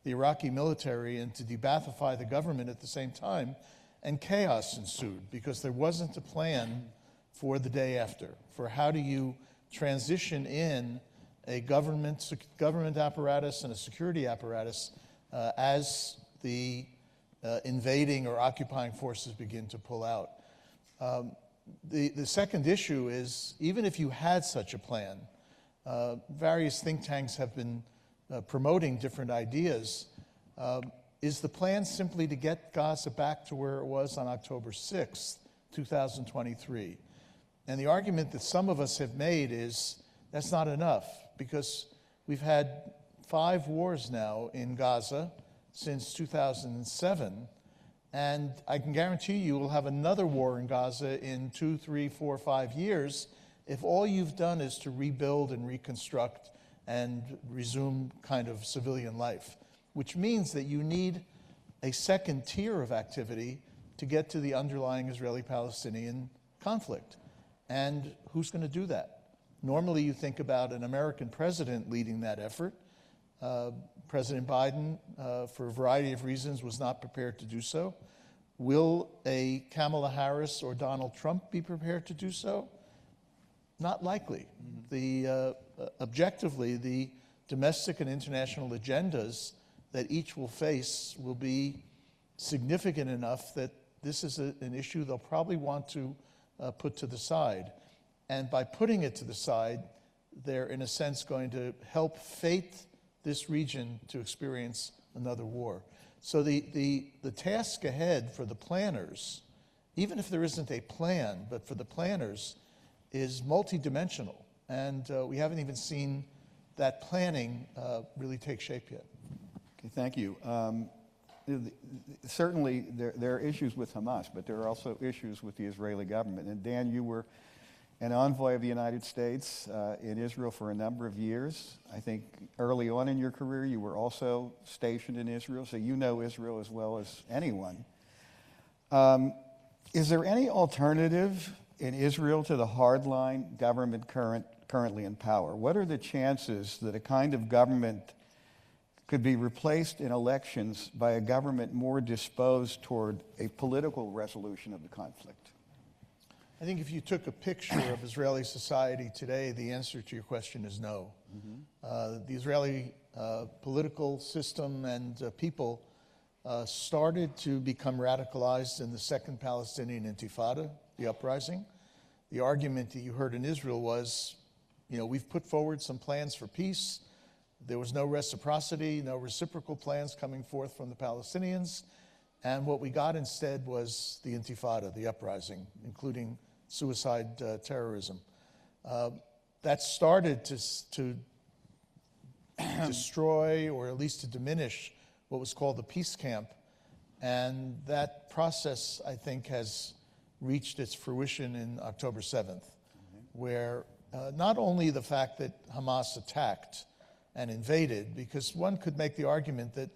the Iraqi military and to de-Ba'athify the government at the same time, and chaos ensued because there wasn't a plan for the day after, for how do you transition in a government apparatus and a security apparatus as the invading or occupying forces begin to pull out. The second issue is, even if you had such a plan, various think tanks have been promoting different ideas. Is the plan simply to get Gaza back to where it was on October 6th, 2023? And the argument that some of us have made is that's not enough, because we've had 5 wars now in Gaza since 2007, and I can guarantee you we'll have another war in Gaza in 2, 3, 4, 5 years if all you've done is to rebuild and reconstruct and resume kind of civilian life, which means that you need a second tier of activity to get to the underlying Israeli-Palestinian conflict. And who's going to do that? Normally you think about an American president leading that effort. President Biden, for a variety of reasons, was not prepared to do so. Will a Kamala Harris or Donald Trump be prepared to do so? Not likely. Objectively, the domestic and international agendas that each will face will be significant enough that this is an issue they'll probably want to put to the side. And by putting it to the side, they're in a sense going to help fate this region to experience another war. So the task ahead for the planners, even if there isn't a plan, but for the planners, is multidimensional. And we haven't even seen that planning really take shape yet. Okay, thank you. Certainly there are issues with Hamas, but there are also issues with the Israeli government. And Dan, you were an envoy of the United States in Israel for a number of years. I think early on in your career you were also stationed in Israel, so you know Israel as well as anyone. Is there any alternative in Israel to the hardline government currently in power? What are the chances that a kind of government could be replaced in elections by a government more disposed toward a political resolution of the conflict? I think if you took a picture of Israeli society today, the answer to your question is no. The Israeli political system and people started to become radicalized in the Second Palestinian Intifada, the uprising. The argument that you heard in Israel was, we've put forward some plans for peace. There was no reciprocity, no reciprocal plans coming forth from the Palestinians. And what we got instead was the Intifada, the uprising, including suicide terrorism. That started to destroy, or at least to diminish, what was called the peace camp. And that process, I think, has reached its fruition in October 7th, where not only the fact that Hamas attacked and invaded, because one could make the argument that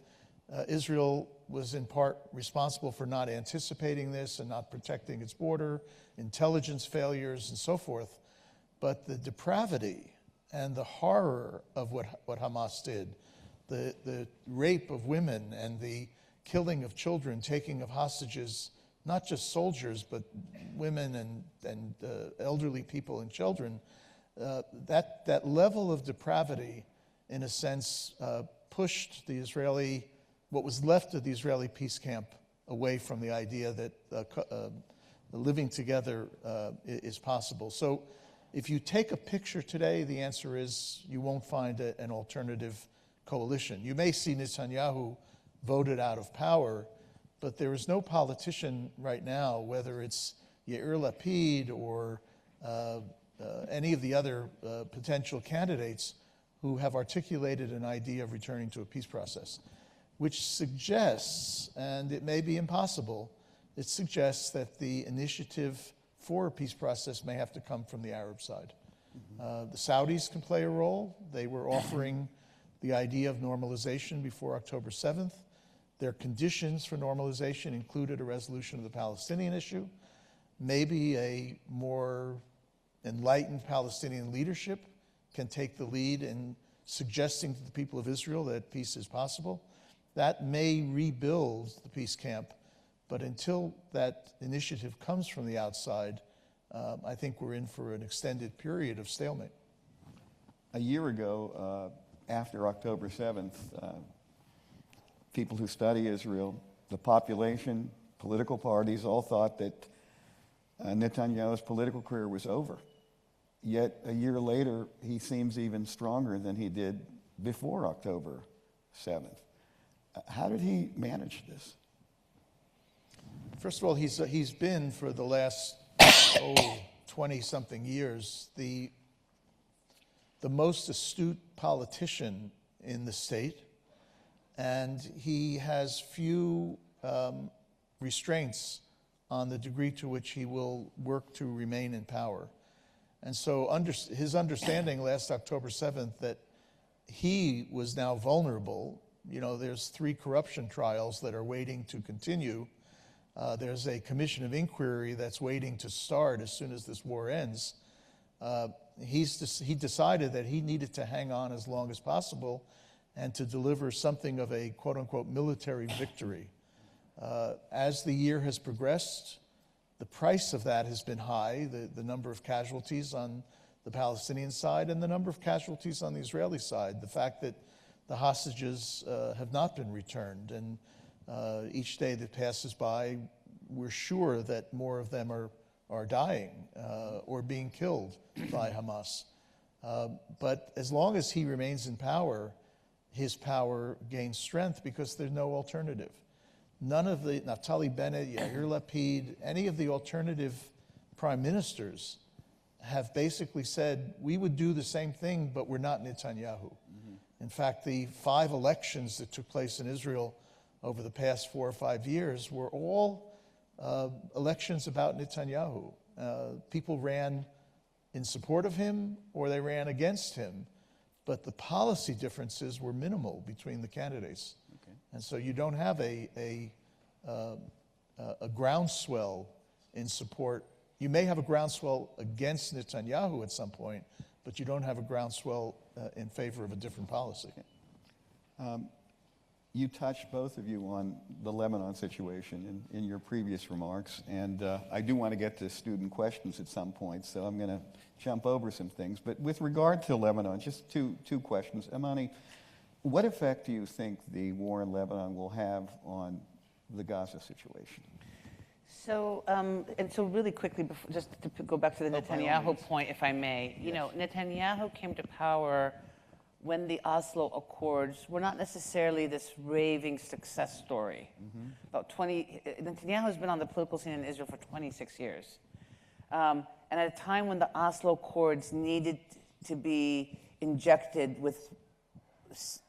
Israel was in part responsible for not anticipating this and not protecting its border, intelligence failures, and so forth. But the depravity and the horror of what Hamas did, the rape of women and the killing of children, taking of hostages, not just soldiers, but women and elderly people and children, that level of depravity in a sense, pushed what was left of the Israeli peace camp away from the idea that living together is possible. So if you take a picture today, the answer is you won't find an alternative coalition. You may see Netanyahu voted out of power, but there is no politician right now, whether it's Yair Lapid or any of the other potential candidates, who have articulated an idea of returning to a peace process, which suggests, and it may be impossible, it suggests that the initiative for a peace process may have to come from the Arab side. The Saudis can play a role. They were offering the idea of normalization before October 7th. Their conditions for normalization included a resolution of the Palestinian issue, maybe a more enlightened Palestinian leadership can take the lead in suggesting to the people of Israel that peace is possible. That may rebuild the peace camp, but until that initiative comes from the outside, I think we're in for an extended period of stalemate. A year ago, after October 7th, people who study Israel, the population, political parties, all thought that Netanyahu's political career was over. Yet a year later, he seems even stronger than he did before October 7th. How did he manage this? First of all, he's been for the last 20-something years the most astute politician in the state, and he has few restraints on the degree to which he will work to remain in power. And so his understanding last October 7th that he was now vulnerable, there's 3 corruption trials that are waiting to continue. There's a commission of inquiry that's waiting to start as soon as this war ends. He decided that he needed to hang on as long as possible and to deliver something of a quote-unquote military victory. As the year has progressed, the price of that has been high, the number of casualties on the Palestinian side and the number of casualties on the Israeli side, the fact that the hostages have not been returned, and each day that passes by, we're sure that more of them are dying or being killed by Hamas. But as long as he remains in power, his power gains strength because there's no alternative. None of the Naftali Bennett, Yair Lapid, any of the alternative prime ministers have basically said, we would do the same thing, but we're not Netanyahu. In fact, the 5 elections that took place in Israel over the past 4 or 5 years were all elections about Netanyahu. People ran in support of him or they ran against him, but the policy differences were minimal between the candidates. Okay. And so you don't have a groundswell in support. You may have a groundswell against Netanyahu at some point, but you don't have a groundswell in favor of a different policy. You touched, both of you, on the Lebanon situation in your previous remarks, and I do want to get to student questions at some point, so I'm going to jump over some things. But with regard to Lebanon, just two questions. Amaney, what effect do you think the war in Lebanon will have on the Gaza situation? So, really quickly, just to go back to the Netanyahu point, if I may. Yes. Netanyahu came to power when the Oslo Accords were not necessarily this raving success story. Netanyahu has been on the political scene in Israel for 26 years. And at a time when the Oslo Accords needed to be injected with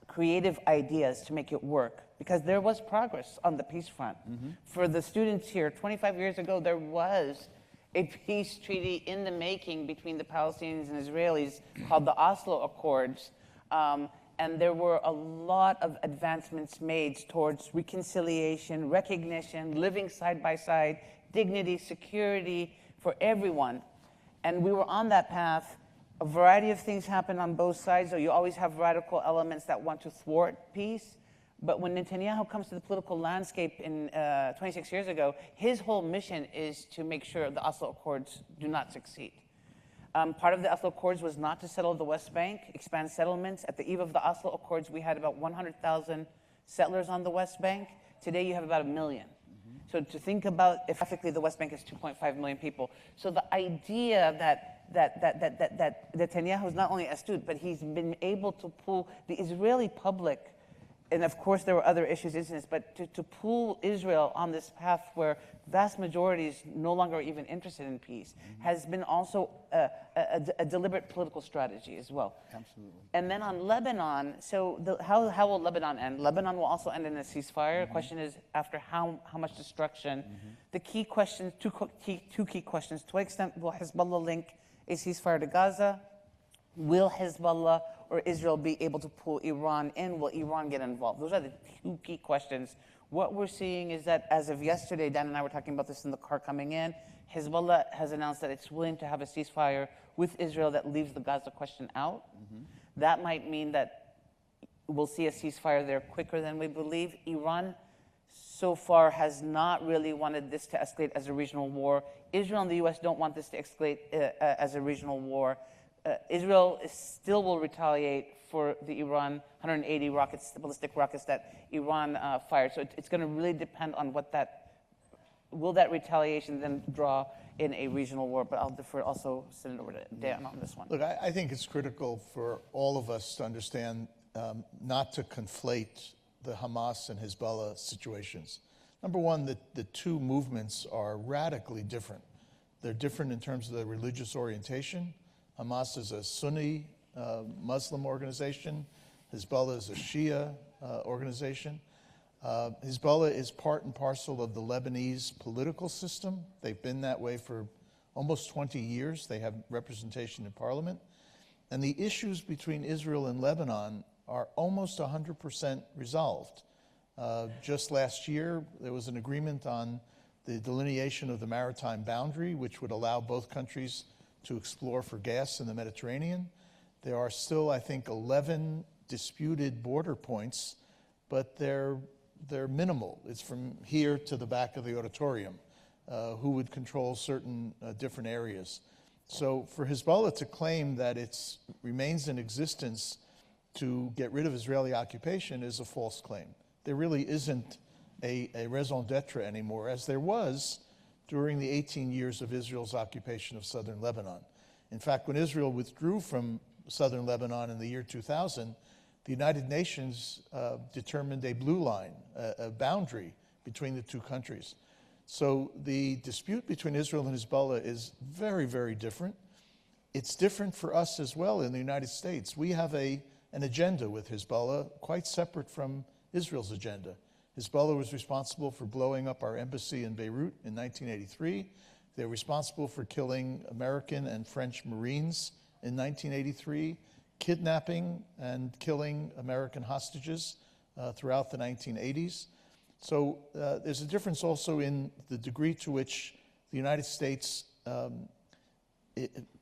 creative ideas to make it work, because there was progress on the peace front. For the students here, 25 years ago, there was a peace treaty in the making between the Palestinians and Israelis called the Oslo Accords. And there were a lot of advancements made towards reconciliation, recognition, living side by side, dignity, security for everyone. And we were on that path. A variety of things happened on both sides, so you always have radical elements that want to thwart peace. But when Netanyahu comes to the political landscape in 26 years ago, his whole mission is to make sure the Oslo Accords do not succeed. Part of the Oslo Accords was not to settle the West Bank, expand settlements. At the eve of the Oslo Accords, we had about 100,000 settlers on the West Bank. Today, you have about 1 million. So to think about, effectively, the West Bank is 2.5 million people. So the idea that Netanyahu is not only astute, but he's been able to pull the Israeli public, and of course there were other incidents, but to pull Israel on this path where vast majorities no longer are even interested in peace has been also a deliberate political strategy as well. Absolutely. And then on Lebanon, so how will Lebanon end? Lebanon will also end in a ceasefire. The question is, after how much destruction? The key questions, two key questions. To what extent will Hezbollah link a ceasefire to Gaza? Will Hezbollah or Israel be able to pull Iran in? Will Iran get involved? Those are the two key questions. What we're seeing is that as of yesterday, Dan and I were talking about this in the car coming in, Hezbollah has announced that it's willing to have a ceasefire with Israel that leaves the Gaza question out. That might mean that we'll see a ceasefire there quicker than we believe. Iran so far has not really wanted this to escalate as a regional war. Israel and the US don't want this to escalate as a regional war. Israel still will retaliate for the Iran 180 rockets, the ballistic rockets that Iran fired. So it's going to really depend on what will that retaliation then draw in a regional war? But I'll defer, also send it over to Dan on this one. Look, I think it's critical for all of us to understand not to conflate the Hamas and Hezbollah situations. Number one, the two movements are radically different. They're different in terms of their religious orientation. Hamas is a Sunni Muslim organization. Hezbollah is a Shia organization. Hezbollah is part and parcel of the Lebanese political system. They've been that way for almost 20 years. They have representation in parliament. And the issues between Israel and Lebanon are almost 100% resolved. Just last year, there was an agreement on the delineation of the maritime boundary, which would allow both countries to explore for gas in the Mediterranean. There are still, I think, 11 disputed border points, but they're minimal. It's from here to the back of the auditorium, who would control certain different areas. So for Hezbollah to claim that it remains in existence to get rid of Israeli occupation is a false claim. There really isn't a raison d'etre anymore, as there was during the 18 years of Israel's occupation of southern Lebanon. In fact, when Israel withdrew from southern Lebanon in the year 2000, the United Nations determined a blue line, a boundary between the two countries. So the dispute between Israel and Hezbollah is very, very different. It's different for us as well in the United States. We have an agenda with Hezbollah quite separate from Israel's agenda. Hezbollah was responsible for blowing up our embassy in Beirut in 1983. They're responsible for killing American and French Marines in 1983, kidnapping and killing American hostages throughout the 1980s. So there's a difference also in the degree to which the United States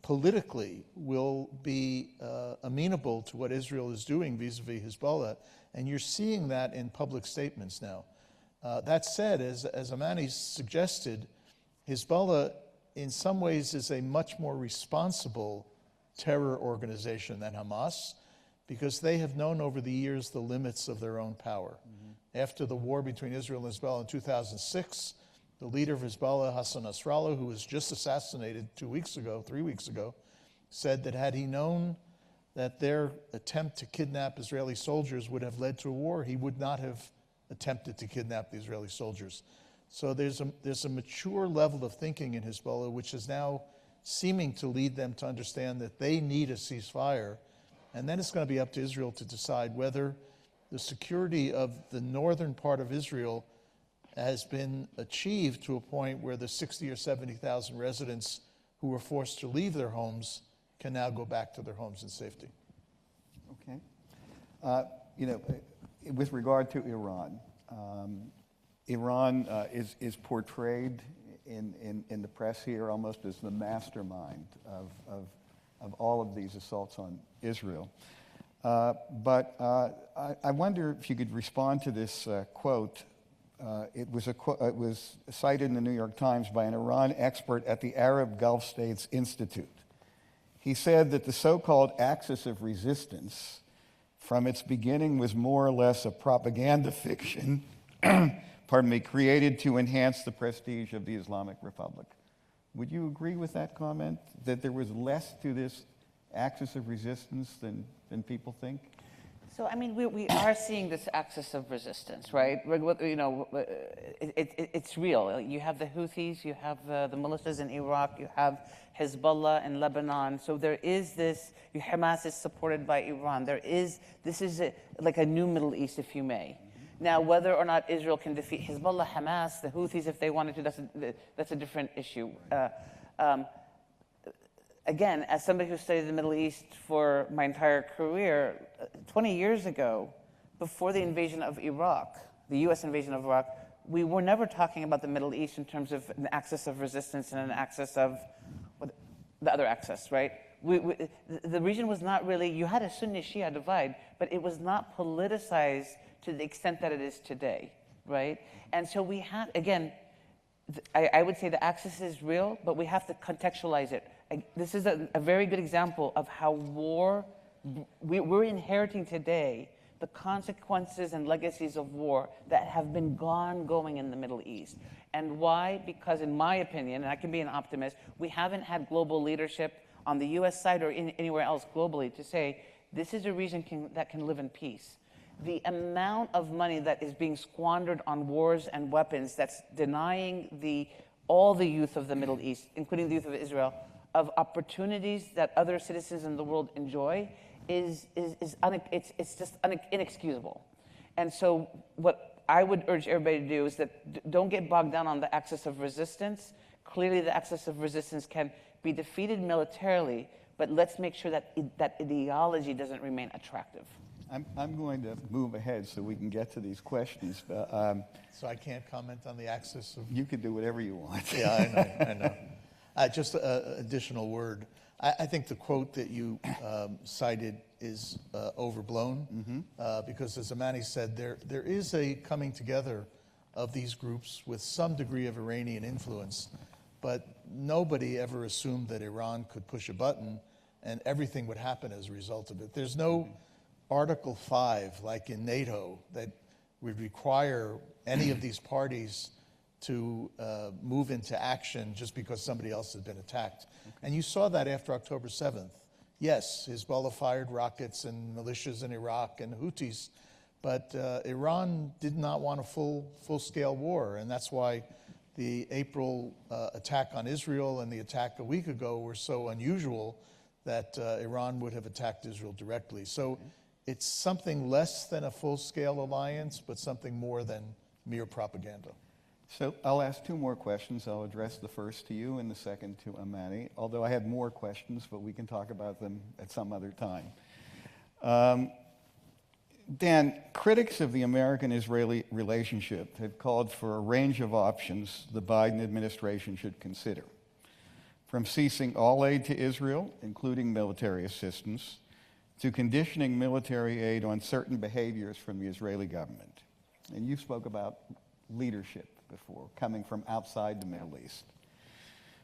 politically will be amenable to what Israel is doing vis-a-vis Hezbollah, and you're seeing that in public statements now. That said, as Amaney suggested, Hezbollah in some ways is a much more responsible terror organization than Hamas, because they have known over the years the limits of their own power. After the war between Israel and Hezbollah in 2006, the leader of Hezbollah, Hassan Nasrallah, who was just assassinated 3 weeks ago, said that had he known that their attempt to kidnap Israeli soldiers would have led to a war, he would not have attempted to kidnap the Israeli soldiers. So there's a mature level of thinking in Hezbollah, which is now seeming to lead them to understand that they need a ceasefire, and then it's going to be up to Israel to decide whether the security of the northern part of Israel has been achieved to a point where the 60 or 70,000 residents who were forced to leave their homes can now go back to their homes in safety. Okay. With regard to Iran, Iran is portrayed in the press here almost as the mastermind of all of these assaults on Israel. But I wonder if you could respond to this quote. It was cited in the New York Times by an Iran expert at the Arab Gulf States Institute. He said that the so-called axis of resistance from its beginning was more or less a propaganda fiction, created to enhance the prestige of the Islamic Republic. Would you agree with that comment, that there was less to this axis of resistance than people think? So, I mean, we are seeing this axis of resistance, right? You know, it's real. You have the Houthis, you have the militias in Iraq, you have Hezbollah in Lebanon. So there is this, Hamas is supported by Iran. This is like a new Middle East, if you may. Now, whether or not Israel can defeat Hezbollah, Hamas, the Houthis, if they wanted to, that's a different issue. Again, as somebody who studied the Middle East for my entire career, 20 years ago, before the invasion of Iraq, the US invasion of Iraq, we were never talking about the Middle East in terms of an axis of resistance and an axis of the other axis, right? The region was not really, you had a Sunni-Shia divide, but it was not politicized to the extent that it is today, right? And so we have, again, I would say the axis is real, but we have to contextualize it. This is a very good example of how war, we're inheriting today the consequences and legacies of war that have been going in the Middle East. And why? Because in my opinion, and I can be an optimist, we haven't had global leadership on the US side or anywhere else globally to say, this is a region that can live in peace. The amount of money that is being squandered on wars and weapons that's denying all the youth of the Middle East, including the youth of Israel, of opportunities that other citizens in the world enjoy it's just inexcusable. And so what I would urge everybody to do is that don't get bogged down on the axis of resistance. Clearly the axis of resistance can be defeated militarily, but let's make sure that that ideology doesn't remain attractive. I'm going to move ahead so we can get to these questions. So I can't comment on the axis of... You can do whatever you want. Yeah, I know. Just an additional word. I think the quote that you cited is overblown because, as Amaney said, there is a coming together of these groups with some degree of Iranian influence, but nobody ever assumed that Iran could push a button and everything would happen as a result of it. There's no Article 5, like in NATO, that would require any of these parties to move into action just because somebody else had been attacked. And you saw that after October 7th. Yes, Hezbollah fired rockets and militias in Iraq and Houthis, but Iran did not want a full-scale war, and that's why the April attack on Israel and the attack a week ago were so unusual that Iran would have attacked Israel directly. So it's something less than a full-scale alliance, but something more than mere propaganda. So I'll ask two more questions. I'll address the first to you and the second to Amaney, although I had more questions, but we can talk about them at some other time. Dan, critics of the American-Israeli relationship have called for a range of options the Biden administration should consider, from ceasing all aid to Israel, including military assistance, to conditioning military aid on certain behaviors from the Israeli government. And you spoke about leadership before, coming from outside the Middle East.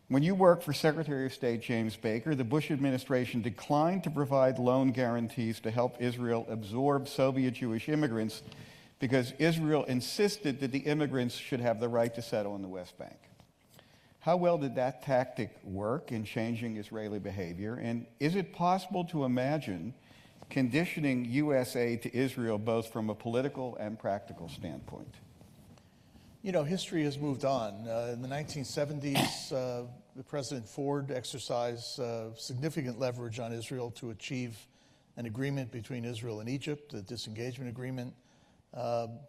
When you worked for Secretary of State James Baker, the Bush administration declined to provide loan guarantees to help Israel absorb Soviet Jewish immigrants because Israel insisted that the immigrants should have the right to settle in the West Bank. How well did that tactic work in changing Israeli behavior? And is it possible to imagine conditioning U.S. aid to Israel both from a political and practical standpoint? You know, history has moved on. In the 1970s, President Ford exercised significant leverage on Israel to achieve an agreement between Israel and Egypt, the disengagement agreement.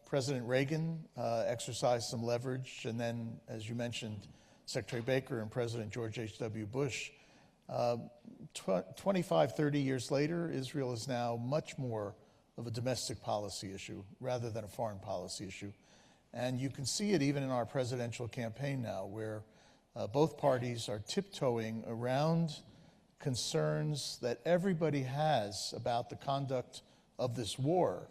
President Reagan exercised some leverage, and then, as you mentioned, Secretary Baker and President George H.W. Bush. 25, 30 years later, Israel is now much more of a domestic policy issue rather than a foreign policy issue. And you can see it even in our presidential campaign now, where both parties are tiptoeing around concerns that everybody has about the conduct of this war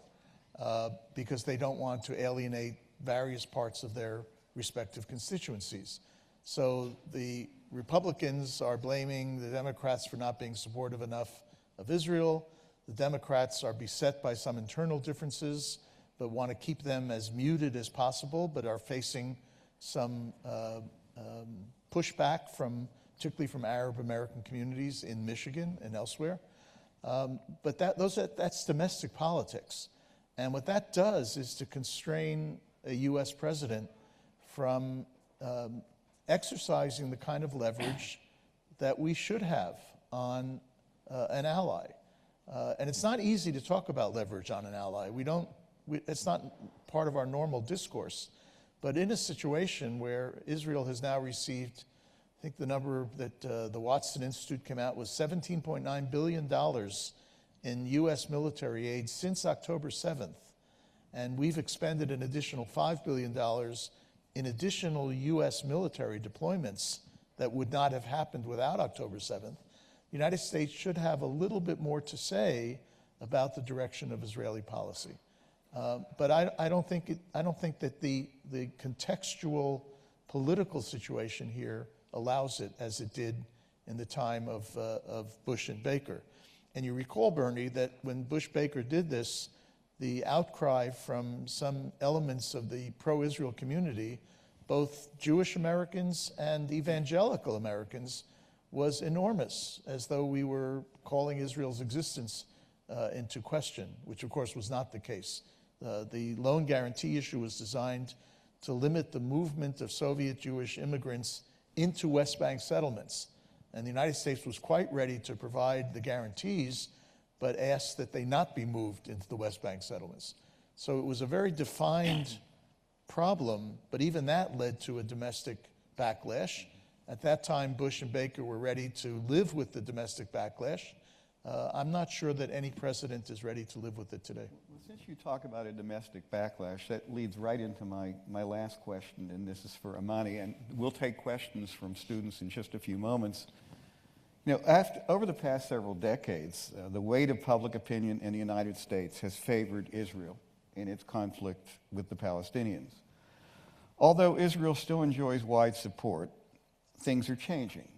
because they don't want to alienate various parts of their respective constituencies. So the Republicans are blaming the Democrats for not being supportive enough of Israel. The Democrats are beset by some internal differences, but want to keep them as muted as possible, but are facing some pushback particularly from Arab American communities in Michigan and elsewhere. But that's domestic politics. And what that does is to constrain a U.S. president from exercising the kind of leverage that we should have on an ally. And it's not easy to talk about leverage on an ally. It's not part of our normal discourse. But in a situation where Israel has now received, I think the number that the Watson Institute came out was $17.9 billion in U.S. military aid since October 7th. And we've expended an additional $5 billion in additional U.S. military deployments that would not have happened without October 7th. The United States should have a little bit more to say about the direction of Israeli policy. But I don't think that the contextual political situation here allows it as it did in the time of Bush and Baker. And you recall, Bernie, that when Bush-Baker did this, the outcry from some elements of the pro-Israel community, both Jewish Americans and evangelical Americans, was enormous, as though we were calling Israel's existence into question, which of course was not the case. The loan guarantee issue was designed to limit the movement of Soviet Jewish immigrants into West Bank settlements. And the United States was quite ready to provide the guarantees, but asked that they not be moved into the West Bank settlements. So it was a very defined problem, but even that led to a domestic backlash. At that time, Bush and Baker were ready to live with the domestic backlash. I'm not sure that any president is ready to live with it today. Well, since you talk about a domestic backlash, that leads right into my last question, and this is for Amaney, and we'll take questions from students in just a few moments. You know, over the past several decades, the weight of public opinion in the United States has favored Israel in its conflict with the Palestinians. Although Israel still enjoys wide support, things are changing,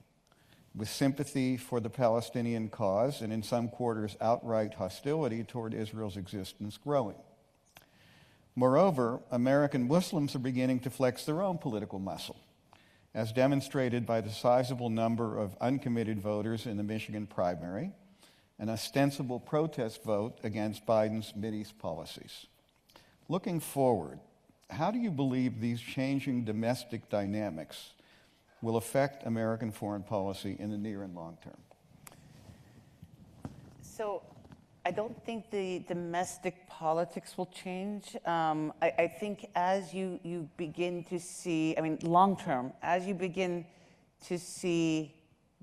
with sympathy for the Palestinian cause and in some quarters outright hostility toward Israel's existence growing. Moreover, American Muslims are beginning to flex their own political muscle, as demonstrated by the sizable number of uncommitted voters in the Michigan primary, an ostensible protest vote against Biden's Mideast policies. Looking forward, how do you believe these changing domestic dynamics will affect American foreign policy in the near and long term? So I don't think the domestic politics will change. I think as you begin to see, long term, as you begin to see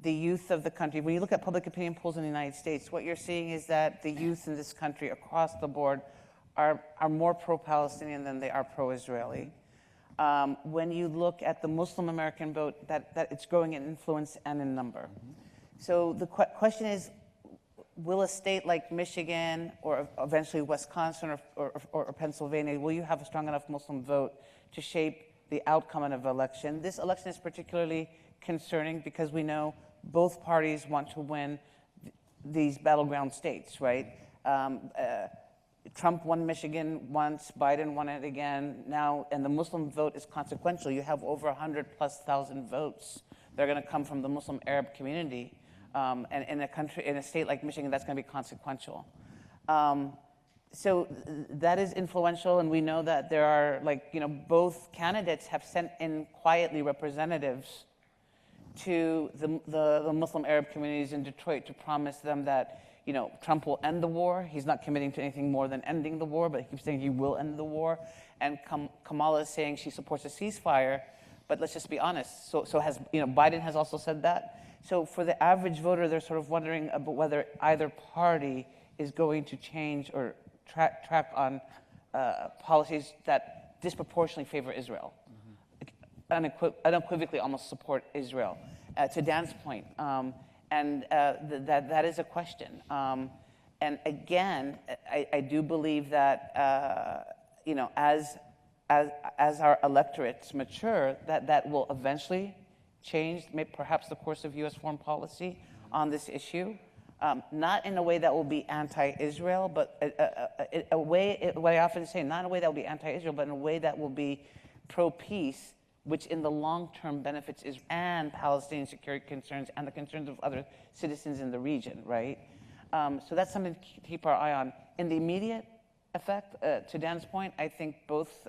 the youth of the country, when you look at public opinion polls in the United States, what you're seeing is that the youth in this country across the board are more pro-Palestinian than they are pro-Israeli. When you look at the Muslim American vote, that it's growing in influence and in number. So the question is, will a state like Michigan or eventually Wisconsin or Pennsylvania, will you have a strong enough Muslim vote to shape the outcome of an election? This election is particularly concerning because we know both parties want to win these battleground states, right? Trump won Michigan once, Biden won it again now, and the Muslim vote is consequential. You have over 100,000+ votes that are going to come from the Muslim Arab community. And in a state like Michigan, that's going to be consequential. So that is influential, and we know that there are, both candidates have sent in quietly representatives to the Muslim Arab communities in Detroit to promise them that, Trump will end the war. He's not committing to anything more than ending the war, but he keeps saying he will end the war. And Kamala is saying she supports a ceasefire, but let's just be honest. So has, Biden has also said that. So for the average voter, they're sort of wondering about whether either party is going to change or track on policies that disproportionately favor Israel. Unequivocally almost support Israel. To Dan's point, that is a question. And again, I do believe that as our electorates mature, that will eventually change perhaps the course of U.S. foreign policy on this issue. Not in a way that will be anti-Israel, but what I often say, not in a way that will be anti-Israel, but in a way that will be pro-peace, which in the long term benefits Israel and Palestinian security concerns and the concerns of other citizens in the region, right? So that's something to keep our eye on. In the immediate effect, to Dan's point, I think both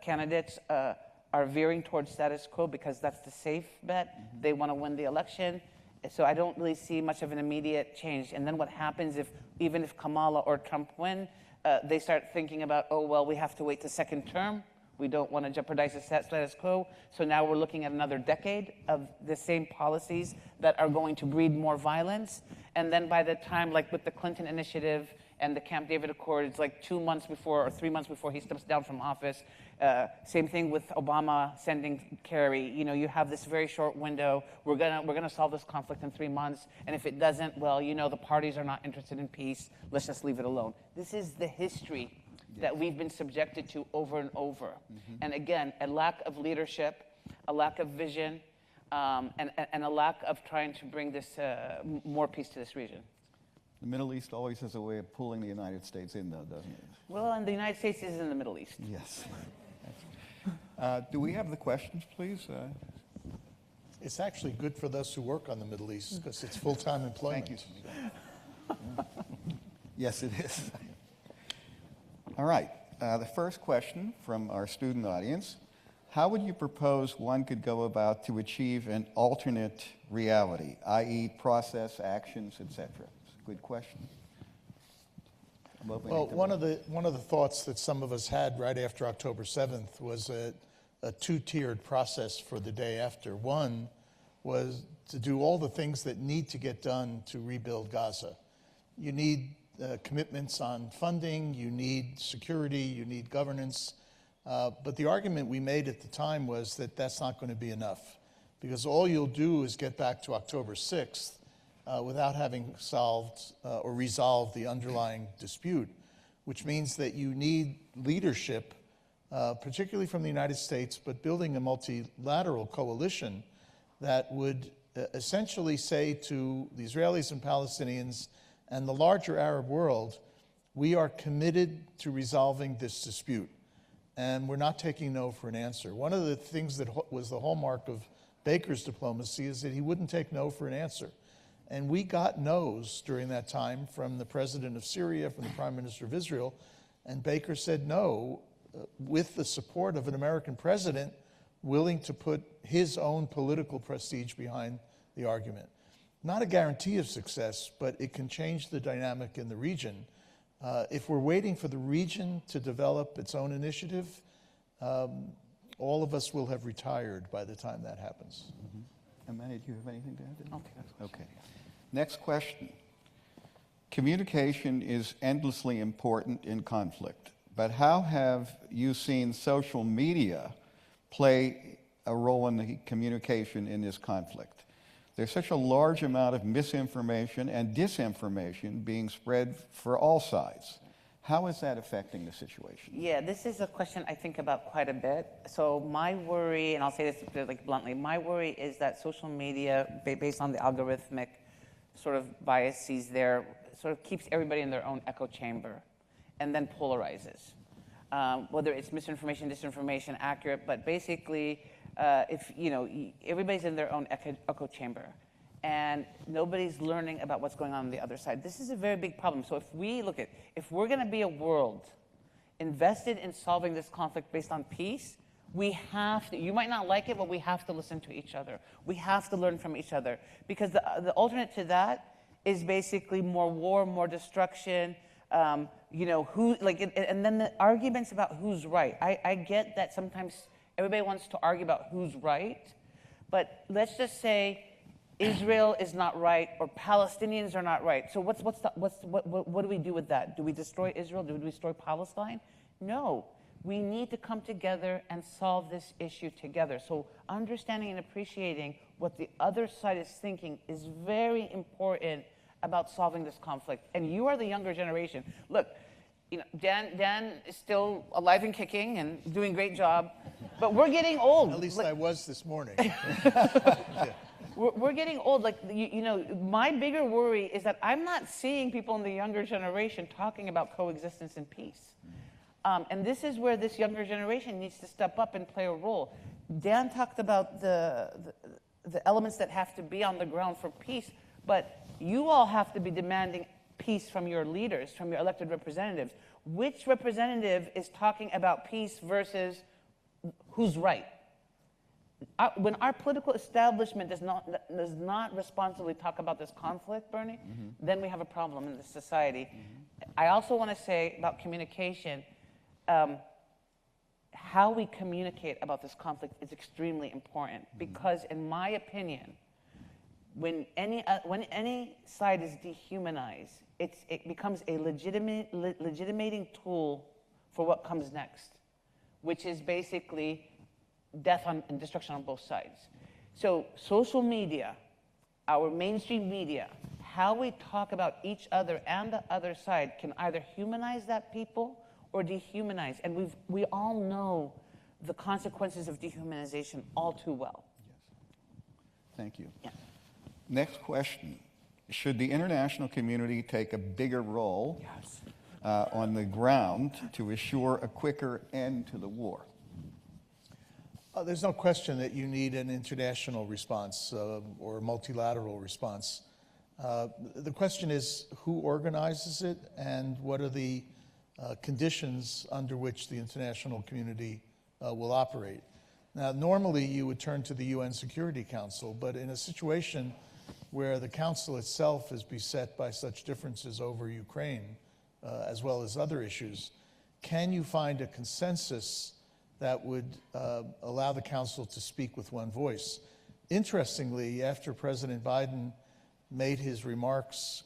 candidates are veering towards status quo because that's the safe bet. Mm-hmm. They want to win the election. So I don't really see much of an immediate change. And then what happens even if Kamala or Trump win, they start thinking about, oh, well, we have to wait the second term. We don't want to jeopardize the status quo. So now we're looking at another decade of the same policies that are going to breed more violence. And then by the time, like with the Clinton initiative and the Camp David Accords, like 2 months before or 3 months before he steps down from office, same thing with Obama sending Kerry. You know, you have this very short window. We're gonna solve this conflict in 3 months, and if it doesn't, well, you know, the parties are not interested in peace. Let's just leave it alone. This is the history that we've been subjected to over and over. Mm-hmm. And again, a lack of leadership, a lack of vision, and a lack of trying to bring this more peace to this region. The Middle East always has a way of pulling the United States in, though, doesn't it? Well, and the United States is in the Middle East. Yes. Do we have the questions, please? It's actually good for those who work on the Middle East because it's full-time employment. Thank you. Yes, it is. All right. The first question from our student audience: how would you propose one could go about to achieve an alternate reality, i.e. process, actions, etc.? It's a good question. Well, one of the thoughts that some of us had right after October 7th was a two-tiered process for the day after. One was to do all the things that need to get done to rebuild Gaza. You need commitments on funding, you need security, you need governance. But the argument we made at the time was that that's not going to be enough, because all you'll do is get back to October 6th without having solved or resolved the underlying dispute, which means that you need leadership, particularly from the United States, but building a multilateral coalition that would essentially say to the Israelis and Palestinians and the larger Arab world, we are committed to resolving this dispute, and we're not taking no for an answer. One of the things that was the hallmark of Baker's diplomacy is that he wouldn't take no for an answer. And we got no's during that time from the president of Syria, from the prime minister of Israel, and Baker said no with the support of an American president willing to put his own political prestige behind the argument. Not a guarantee of success, but it can change the dynamic in the region. If we're waiting for the region to develop its own initiative, all of us will have retired by the time that happens. Mm-hmm. Amaney, do you have anything to add? Okay. Next question. Communication is endlessly important in conflict, but how have you seen social media play a role in the communication in this conflict? There's such a large amount of misinformation and disinformation being spread for all sides. How is that affecting the situation? Yeah, this is a question I think about quite a bit. So my worry, and I'll say this like bluntly, my worry is that social media, based on the algorithmic sort of biases there, sort of keeps everybody in their own echo chamber and then polarizes. Whether it's misinformation, disinformation, accurate, but basically, if you know, everybody's in their own echo chamber, and nobody's learning about what's going on the other side. This is a very big problem. So if we're going to be a world invested in solving this conflict based on peace, we have to. You might not like it, but we have to listen to each other. We have to learn from each other, because the alternate to that is basically more war, more destruction. You know, and then the arguments about who's right. I get that sometimes everybody wants to argue about who's right, but let's just say Israel is not right or Palestinians are not right. So what do we do with that? Do we destroy Israel? Do we destroy Palestine? No. We need to come together and solve this issue together. So understanding and appreciating what the other side is thinking is very important about solving this conflict. And you are the younger generation. Look, you know, Dan is still alive and kicking and doing a great job. But we're getting old. At least Like, I was this morning. we're getting old. Like, you know, my bigger worry is that I'm not seeing people in the younger generation talking about coexistence and peace. And this is where this younger generation needs to step up and play a role. Dan talked about the elements that have to be on the ground for peace, but you all have to be demanding peace from your leaders, from your elected representatives. Which representative is talking about peace versus who's right? When our political establishment does not responsibly talk about this conflict, Bernie, then we have a problem in this society. I also want to say about communication, how we communicate about this conflict is extremely important because, in my opinion, when any side is dehumanized, it becomes a legitimating tool for what comes next, which is basically death and destruction on both sides. So social media, our mainstream media, how we talk about each other and the other side can either humanize that people or dehumanize. And we all know the consequences of dehumanization all too well. Yes. Thank you. Yeah. Next question. Should the international community take a bigger role on the ground to assure a quicker end to the war? There's no question that you need an international response or a multilateral response. The question is who organizes it and what are the conditions under which the international community will operate. Now, normally you would turn to the UN Security Council, but in a situation where the Council itself is beset by such differences over Ukraine, as well as other issues, can you find a consensus that would allow the Council to speak with one voice? Interestingly, after President Biden gave his remarks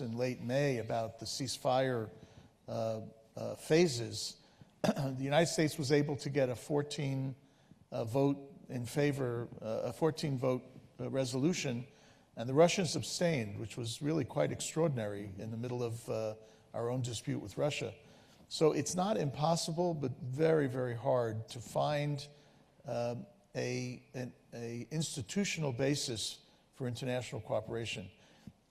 in late May about the ceasefire phases, the United States was able to get a 14 vote in favor, a 14 vote resolution, and the Russians abstained, which was really quite extraordinary in the middle of our own dispute with Russia. So it's not impossible, but very, very hard to find an institutional basis for international cooperation.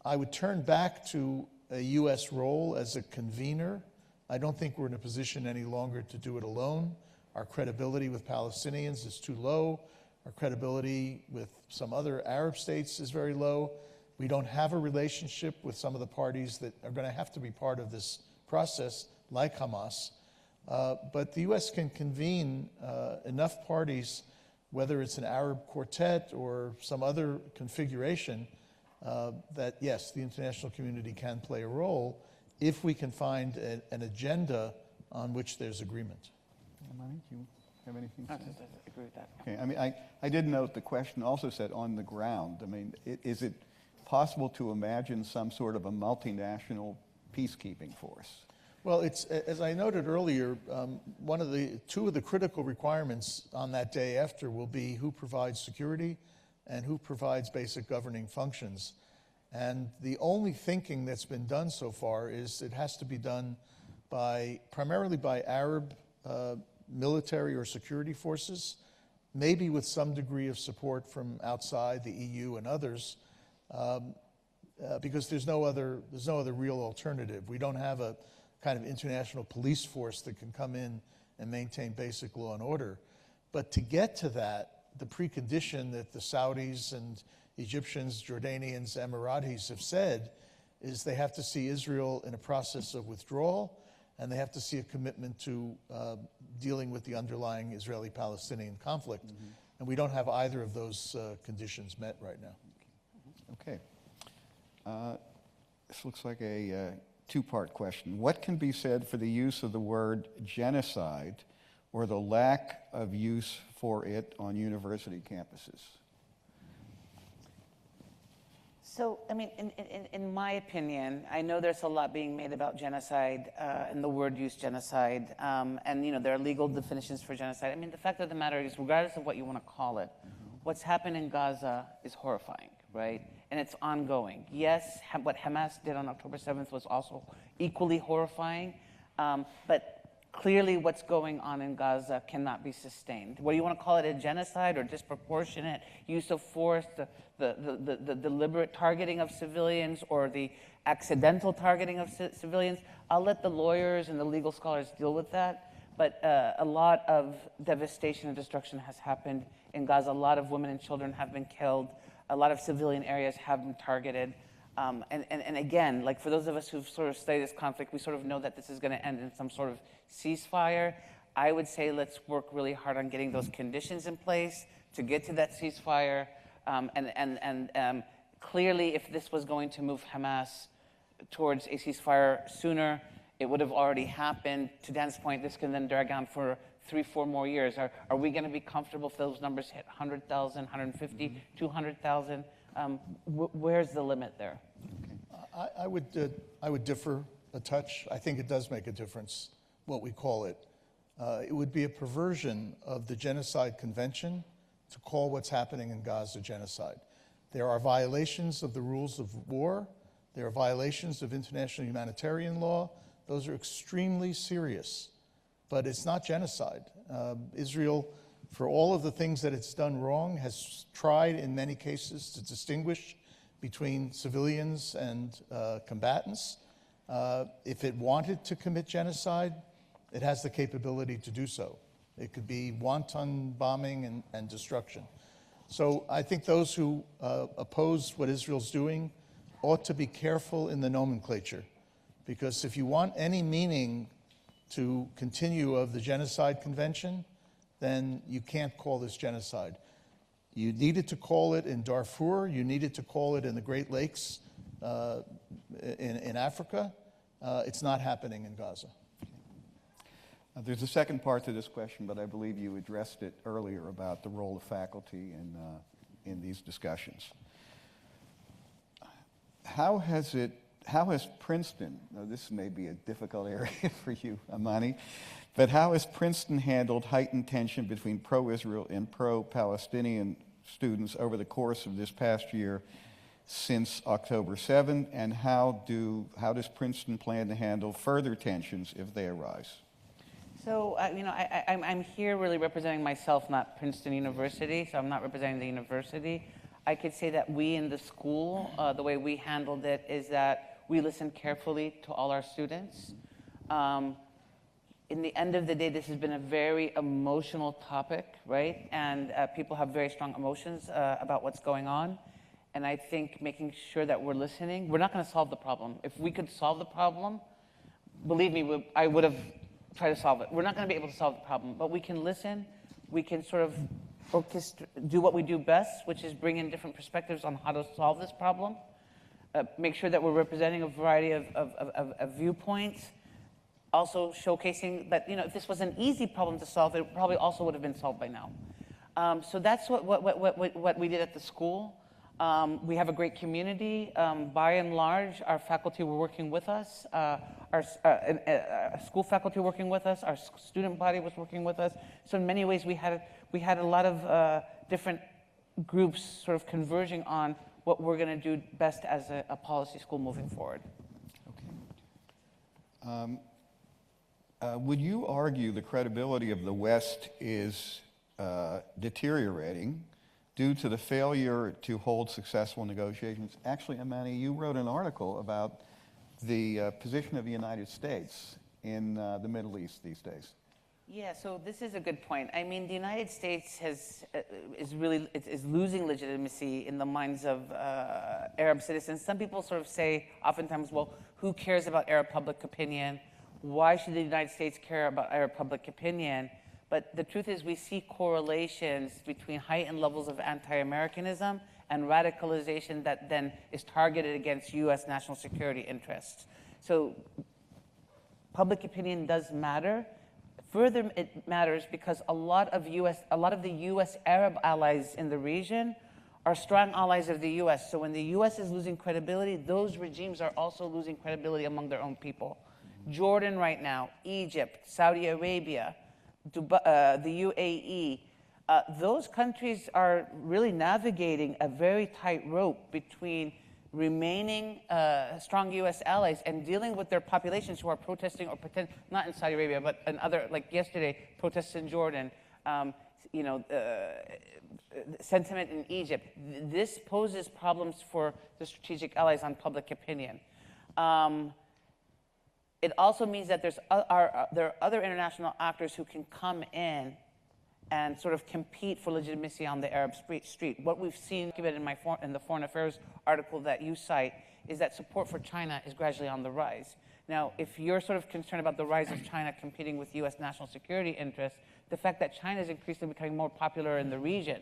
I would turn back to a U.S. role as a convener. I don't think we're in a position any longer to do it alone. Our credibility with Palestinians is too low. Our credibility with some other Arab states is very low. We don't have a relationship with some of the parties that are going to have to be part of this process, like Hamas. But the U.S. can convene enough parties, whether it's an Arab quartet or some other configuration, that yes, the international community can play a role if we can find an agenda on which there's agreement. Amaney, do you have anything to say? I agree with that. Okay, I mean, I did note the question also said on the ground. I mean, is it possible to imagine some sort of a multinational peacekeeping force? Well, it's, as I noted earlier, two of the critical requirements on that day after will be who provides security and who provides basic governing functions. And the only thinking that's been done so far is it has to be done primarily by Arab military or security forces, maybe with some degree of support from outside the EU and others, because there's no other real alternative. We don't have a kind of international police force that can come in and maintain basic law and order. But to get to that, the precondition that the Saudis and Egyptians, Jordanians, Emiratis have said is they have to see Israel in a process of withdrawal, and they have to see a commitment to dealing with the underlying Israeli-Palestinian conflict. Mm-hmm. And we don't have either of those conditions met right now. Okay. This looks like a two-part question. What can be said for the use of the word genocide or the lack of use for it on university campuses? So, I mean, in my opinion, I know there's a lot being made about genocide and the word use genocide, and you know there are legal definitions for genocide. I mean, the fact of the matter is, regardless of what you want to call it, what's happened in Gaza is horrifying, right? And it's ongoing. Yes, what Hamas did on October 7th was also equally horrifying, but clearly what's going on in Gaza cannot be sustained. Whether you want to call it a genocide or disproportionate use of force, the deliberate targeting of civilians or the accidental targeting of civilians, I'll let the lawyers and the legal scholars deal with that. But a lot of devastation and destruction has happened in Gaza. A lot of women and children have been killed. A lot of civilian areas have been targeted. And again, like for those of us who've sort of studied this conflict, we sort of know that this is going to end in some sort of ceasefire. I would say let's work really hard on getting those conditions in place to get to that ceasefire. Clearly, if this was going to move Hamas towards a ceasefire sooner, it would have already happened. To Dan's point, this can then drag on for 3-4 more years. Are we going to be comfortable if those numbers hit 100,000, 150, 200,000? Where's the limit there? I would differ a touch. I think it does make a difference what we call it. It would be a perversion of the Genocide Convention to call what's happening in Gaza genocide. There are violations of the rules of war. There are violations of international humanitarian law. Those are extremely serious, but it's not genocide. Israel, for all of the things that it's done wrong, has tried in many cases to distinguish between civilians and combatants. If it wanted to commit genocide, it has the capability to do so. It could be wanton bombing and destruction. So I think those who oppose what Israel's doing ought to be careful in the nomenclature, because if you want any meaning to continue of the Genocide Convention, then you can't call this genocide. You needed to call it in Darfur, you needed to call it in the Great Lakes in Africa. It's not happening in Gaza. There's a second part to this question, but I believe you addressed it earlier about the role of faculty in these discussions. How has Princeton, now this may be a difficult area for you, Amaney, but how has Princeton handled heightened tension between pro-Israel and pro-Palestinian students over the course of this past year since October 7, and how does Princeton plan to handle further tensions if they arise? So, I'm here really representing myself, not Princeton University, so I'm not representing the university. I could say that we in the school, the way we handled it is that we listened carefully to all our students. In the end of the day, this has been a very emotional topic, right? And people have very strong emotions about what's going on. And I think making sure that we're listening, we're not going to solve the problem. If we could solve the problem, believe me, I would have tried to solve it. We're not going to be able to solve the problem, but we can listen. We can sort of do what we do best, which is bring in different perspectives on how to solve this problem. Make sure that we're representing a variety of viewpoints. Also showcasing that, if this was an easy problem to solve, it probably also would have been solved by now. So that's what we did at the school. We have a great community. By and large, our faculty were working with us. Our school faculty were working with us. Our student body was working with us. So in many ways, we had a lot of different groups sort of converging on what we're going to do best as a policy school moving forward. Okay. Would you argue the credibility of the West is deteriorating due to the failure to hold successful negotiations? Actually, Amaney, you wrote an article about the position of the United States in the Middle East these days. Yeah, so this is a good point. I mean, the United States is losing legitimacy in the minds of Arab citizens. Some people sort of say, oftentimes, well, who cares about Arab public opinion? Why should the United States care about Arab public opinion? But the truth is we see correlations between heightened levels of anti-Americanism and radicalization that then is targeted against U.S. national security interests. So public opinion does matter. Further, it matters because a lot of the U.S. Arab allies in the region are strong allies of the U.S. So when the U.S. is losing credibility, those regimes are also losing credibility among their own people. Jordan right now, Egypt, Saudi Arabia, Dubai, the UAE, those countries are really navigating a very tight rope between remaining strong U.S. allies and dealing with their populations who are protesting or pretend, not in Saudi Arabia, but in other, like yesterday, protests in Jordan, sentiment in Egypt. This poses problems for the strategic allies on public opinion. It also means that there are other international actors who can come in and sort of compete for legitimacy on the Arab street. What we've seen, given in the Foreign Affairs article that you cite, is that support for China is gradually on the rise. Now, if you're sort of concerned about the rise of China competing with U.S. national security interests, the fact that China is increasingly becoming more popular in the region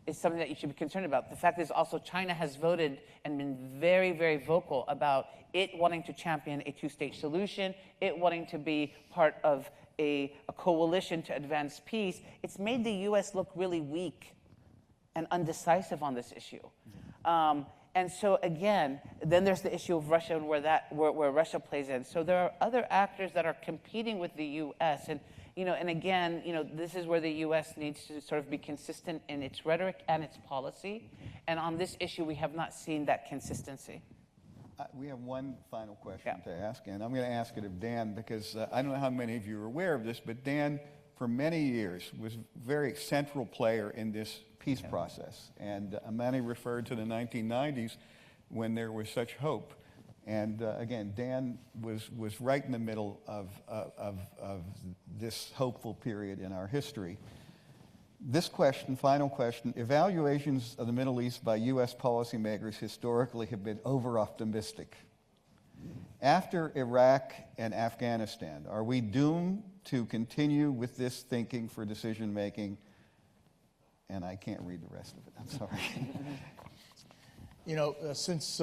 is something that you should be concerned about. The fact is also China has voted and been very, very vocal about it wanting to champion a two-state solution, it wanting to be part of a coalition to advance peace. It's made the U.S. look really weak and undecisive on this issue. And so again, then there's the issue of Russia and where Russia plays in. So there are other actors that are competing with the U.S. And again, this is where the U.S. needs to sort of be consistent in its rhetoric and its policy. And on this issue, we have not seen that consistency. We have one final question to ask, and I'm going to ask it of Dan because I don't know how many of you are aware of this, but Dan, for many years, was a very central player in this peace process. And Amaney referred to the 1990s when there was such hope. And again, Dan was right in the middle of this hopeful period in our history. This question, final question, evaluations of the Middle East by U.S. policymakers historically have been over-optimistic. After Iraq and Afghanistan, are we doomed to continue with this thinking for decision-making? And I can't read the rest of it, I'm sorry. Since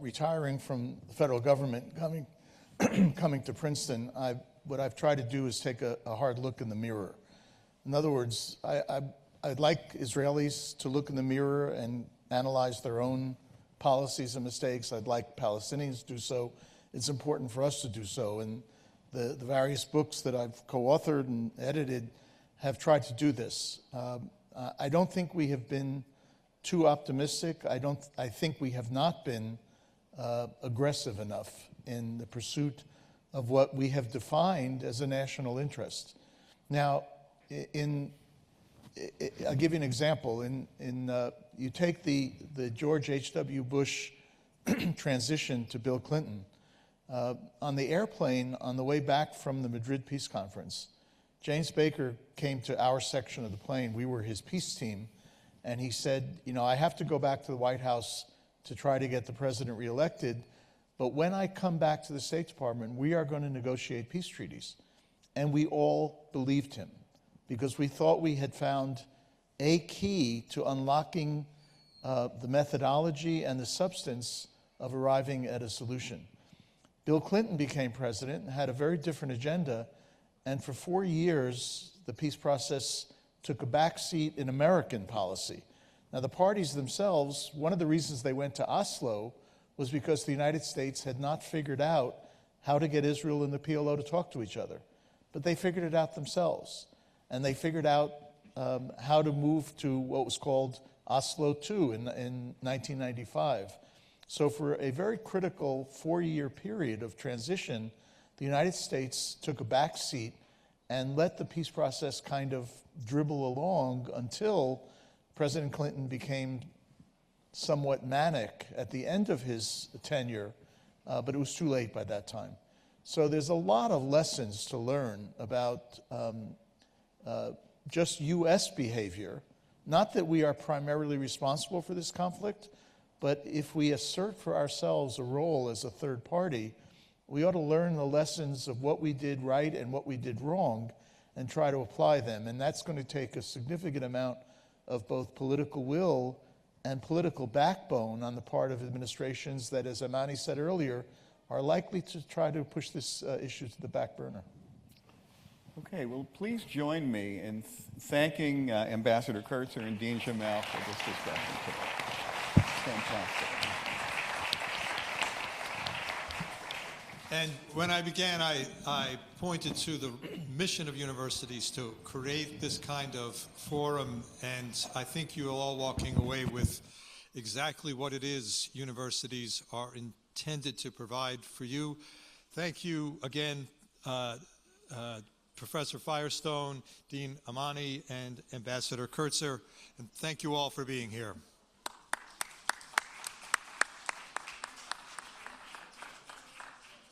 retiring from the federal government, coming to Princeton, what I've tried to do is take a hard look in the mirror. In other words, I'd like Israelis to look in the mirror and analyze their own policies and mistakes. I'd like Palestinians to do so. It's important for us to do so. And the various books that I've co-authored and edited have tried to do this. I don't think we have been too optimistic. I think we have not been aggressive enough in the pursuit of what we have defined as a national interest. Now, I'll give you an example. You take the George H.W. Bush transition to Bill Clinton. On the airplane on the way back from the Madrid Peace Conference, James Baker came to our section of the plane. We were his peace team. And he said, I have to go back to the White House to try to get the president reelected. But when I come back to the State Department, we are going to negotiate peace treaties. And we all believed him, because we thought we had found a key to unlocking the methodology and the substance of arriving at a solution. Bill Clinton became president and had a very different agenda, and for 4 years, the peace process took a backseat in American policy. Now, the parties themselves, one of the reasons they went to Oslo was because the United States had not figured out how to get Israel and the PLO to talk to each other. But they figured it out themselves. And they figured out how to move to what was called Oslo II in 1995. So for a very critical 4-year period of transition, the United States took a back seat and let the peace process kind of dribble along until President Clinton became somewhat manic at the end of his tenure, but it was too late by that time. So there's a lot of lessons to learn about just U.S. behavior. Not that we are primarily responsible for this conflict, but if we assert for ourselves a role as a third party, we ought to learn the lessons of what we did right and what we did wrong and try to apply them. And that's going to take a significant amount of both political will and political backbone on the part of administrations that, as Amaney said earlier, are likely to try to push this issue to the back burner. Okay, well, please join me in thanking Ambassador Kurtzer and Dean Jamal for this discussion today. Fantastic. And when I began, I pointed to the mission of universities to create this kind of forum, and I think you're all walking away with exactly what it is universities are intended to provide for you. Thank you again, Professor Firestone, Dean Amaney, and Ambassador Kurtzer, and thank you all for being here.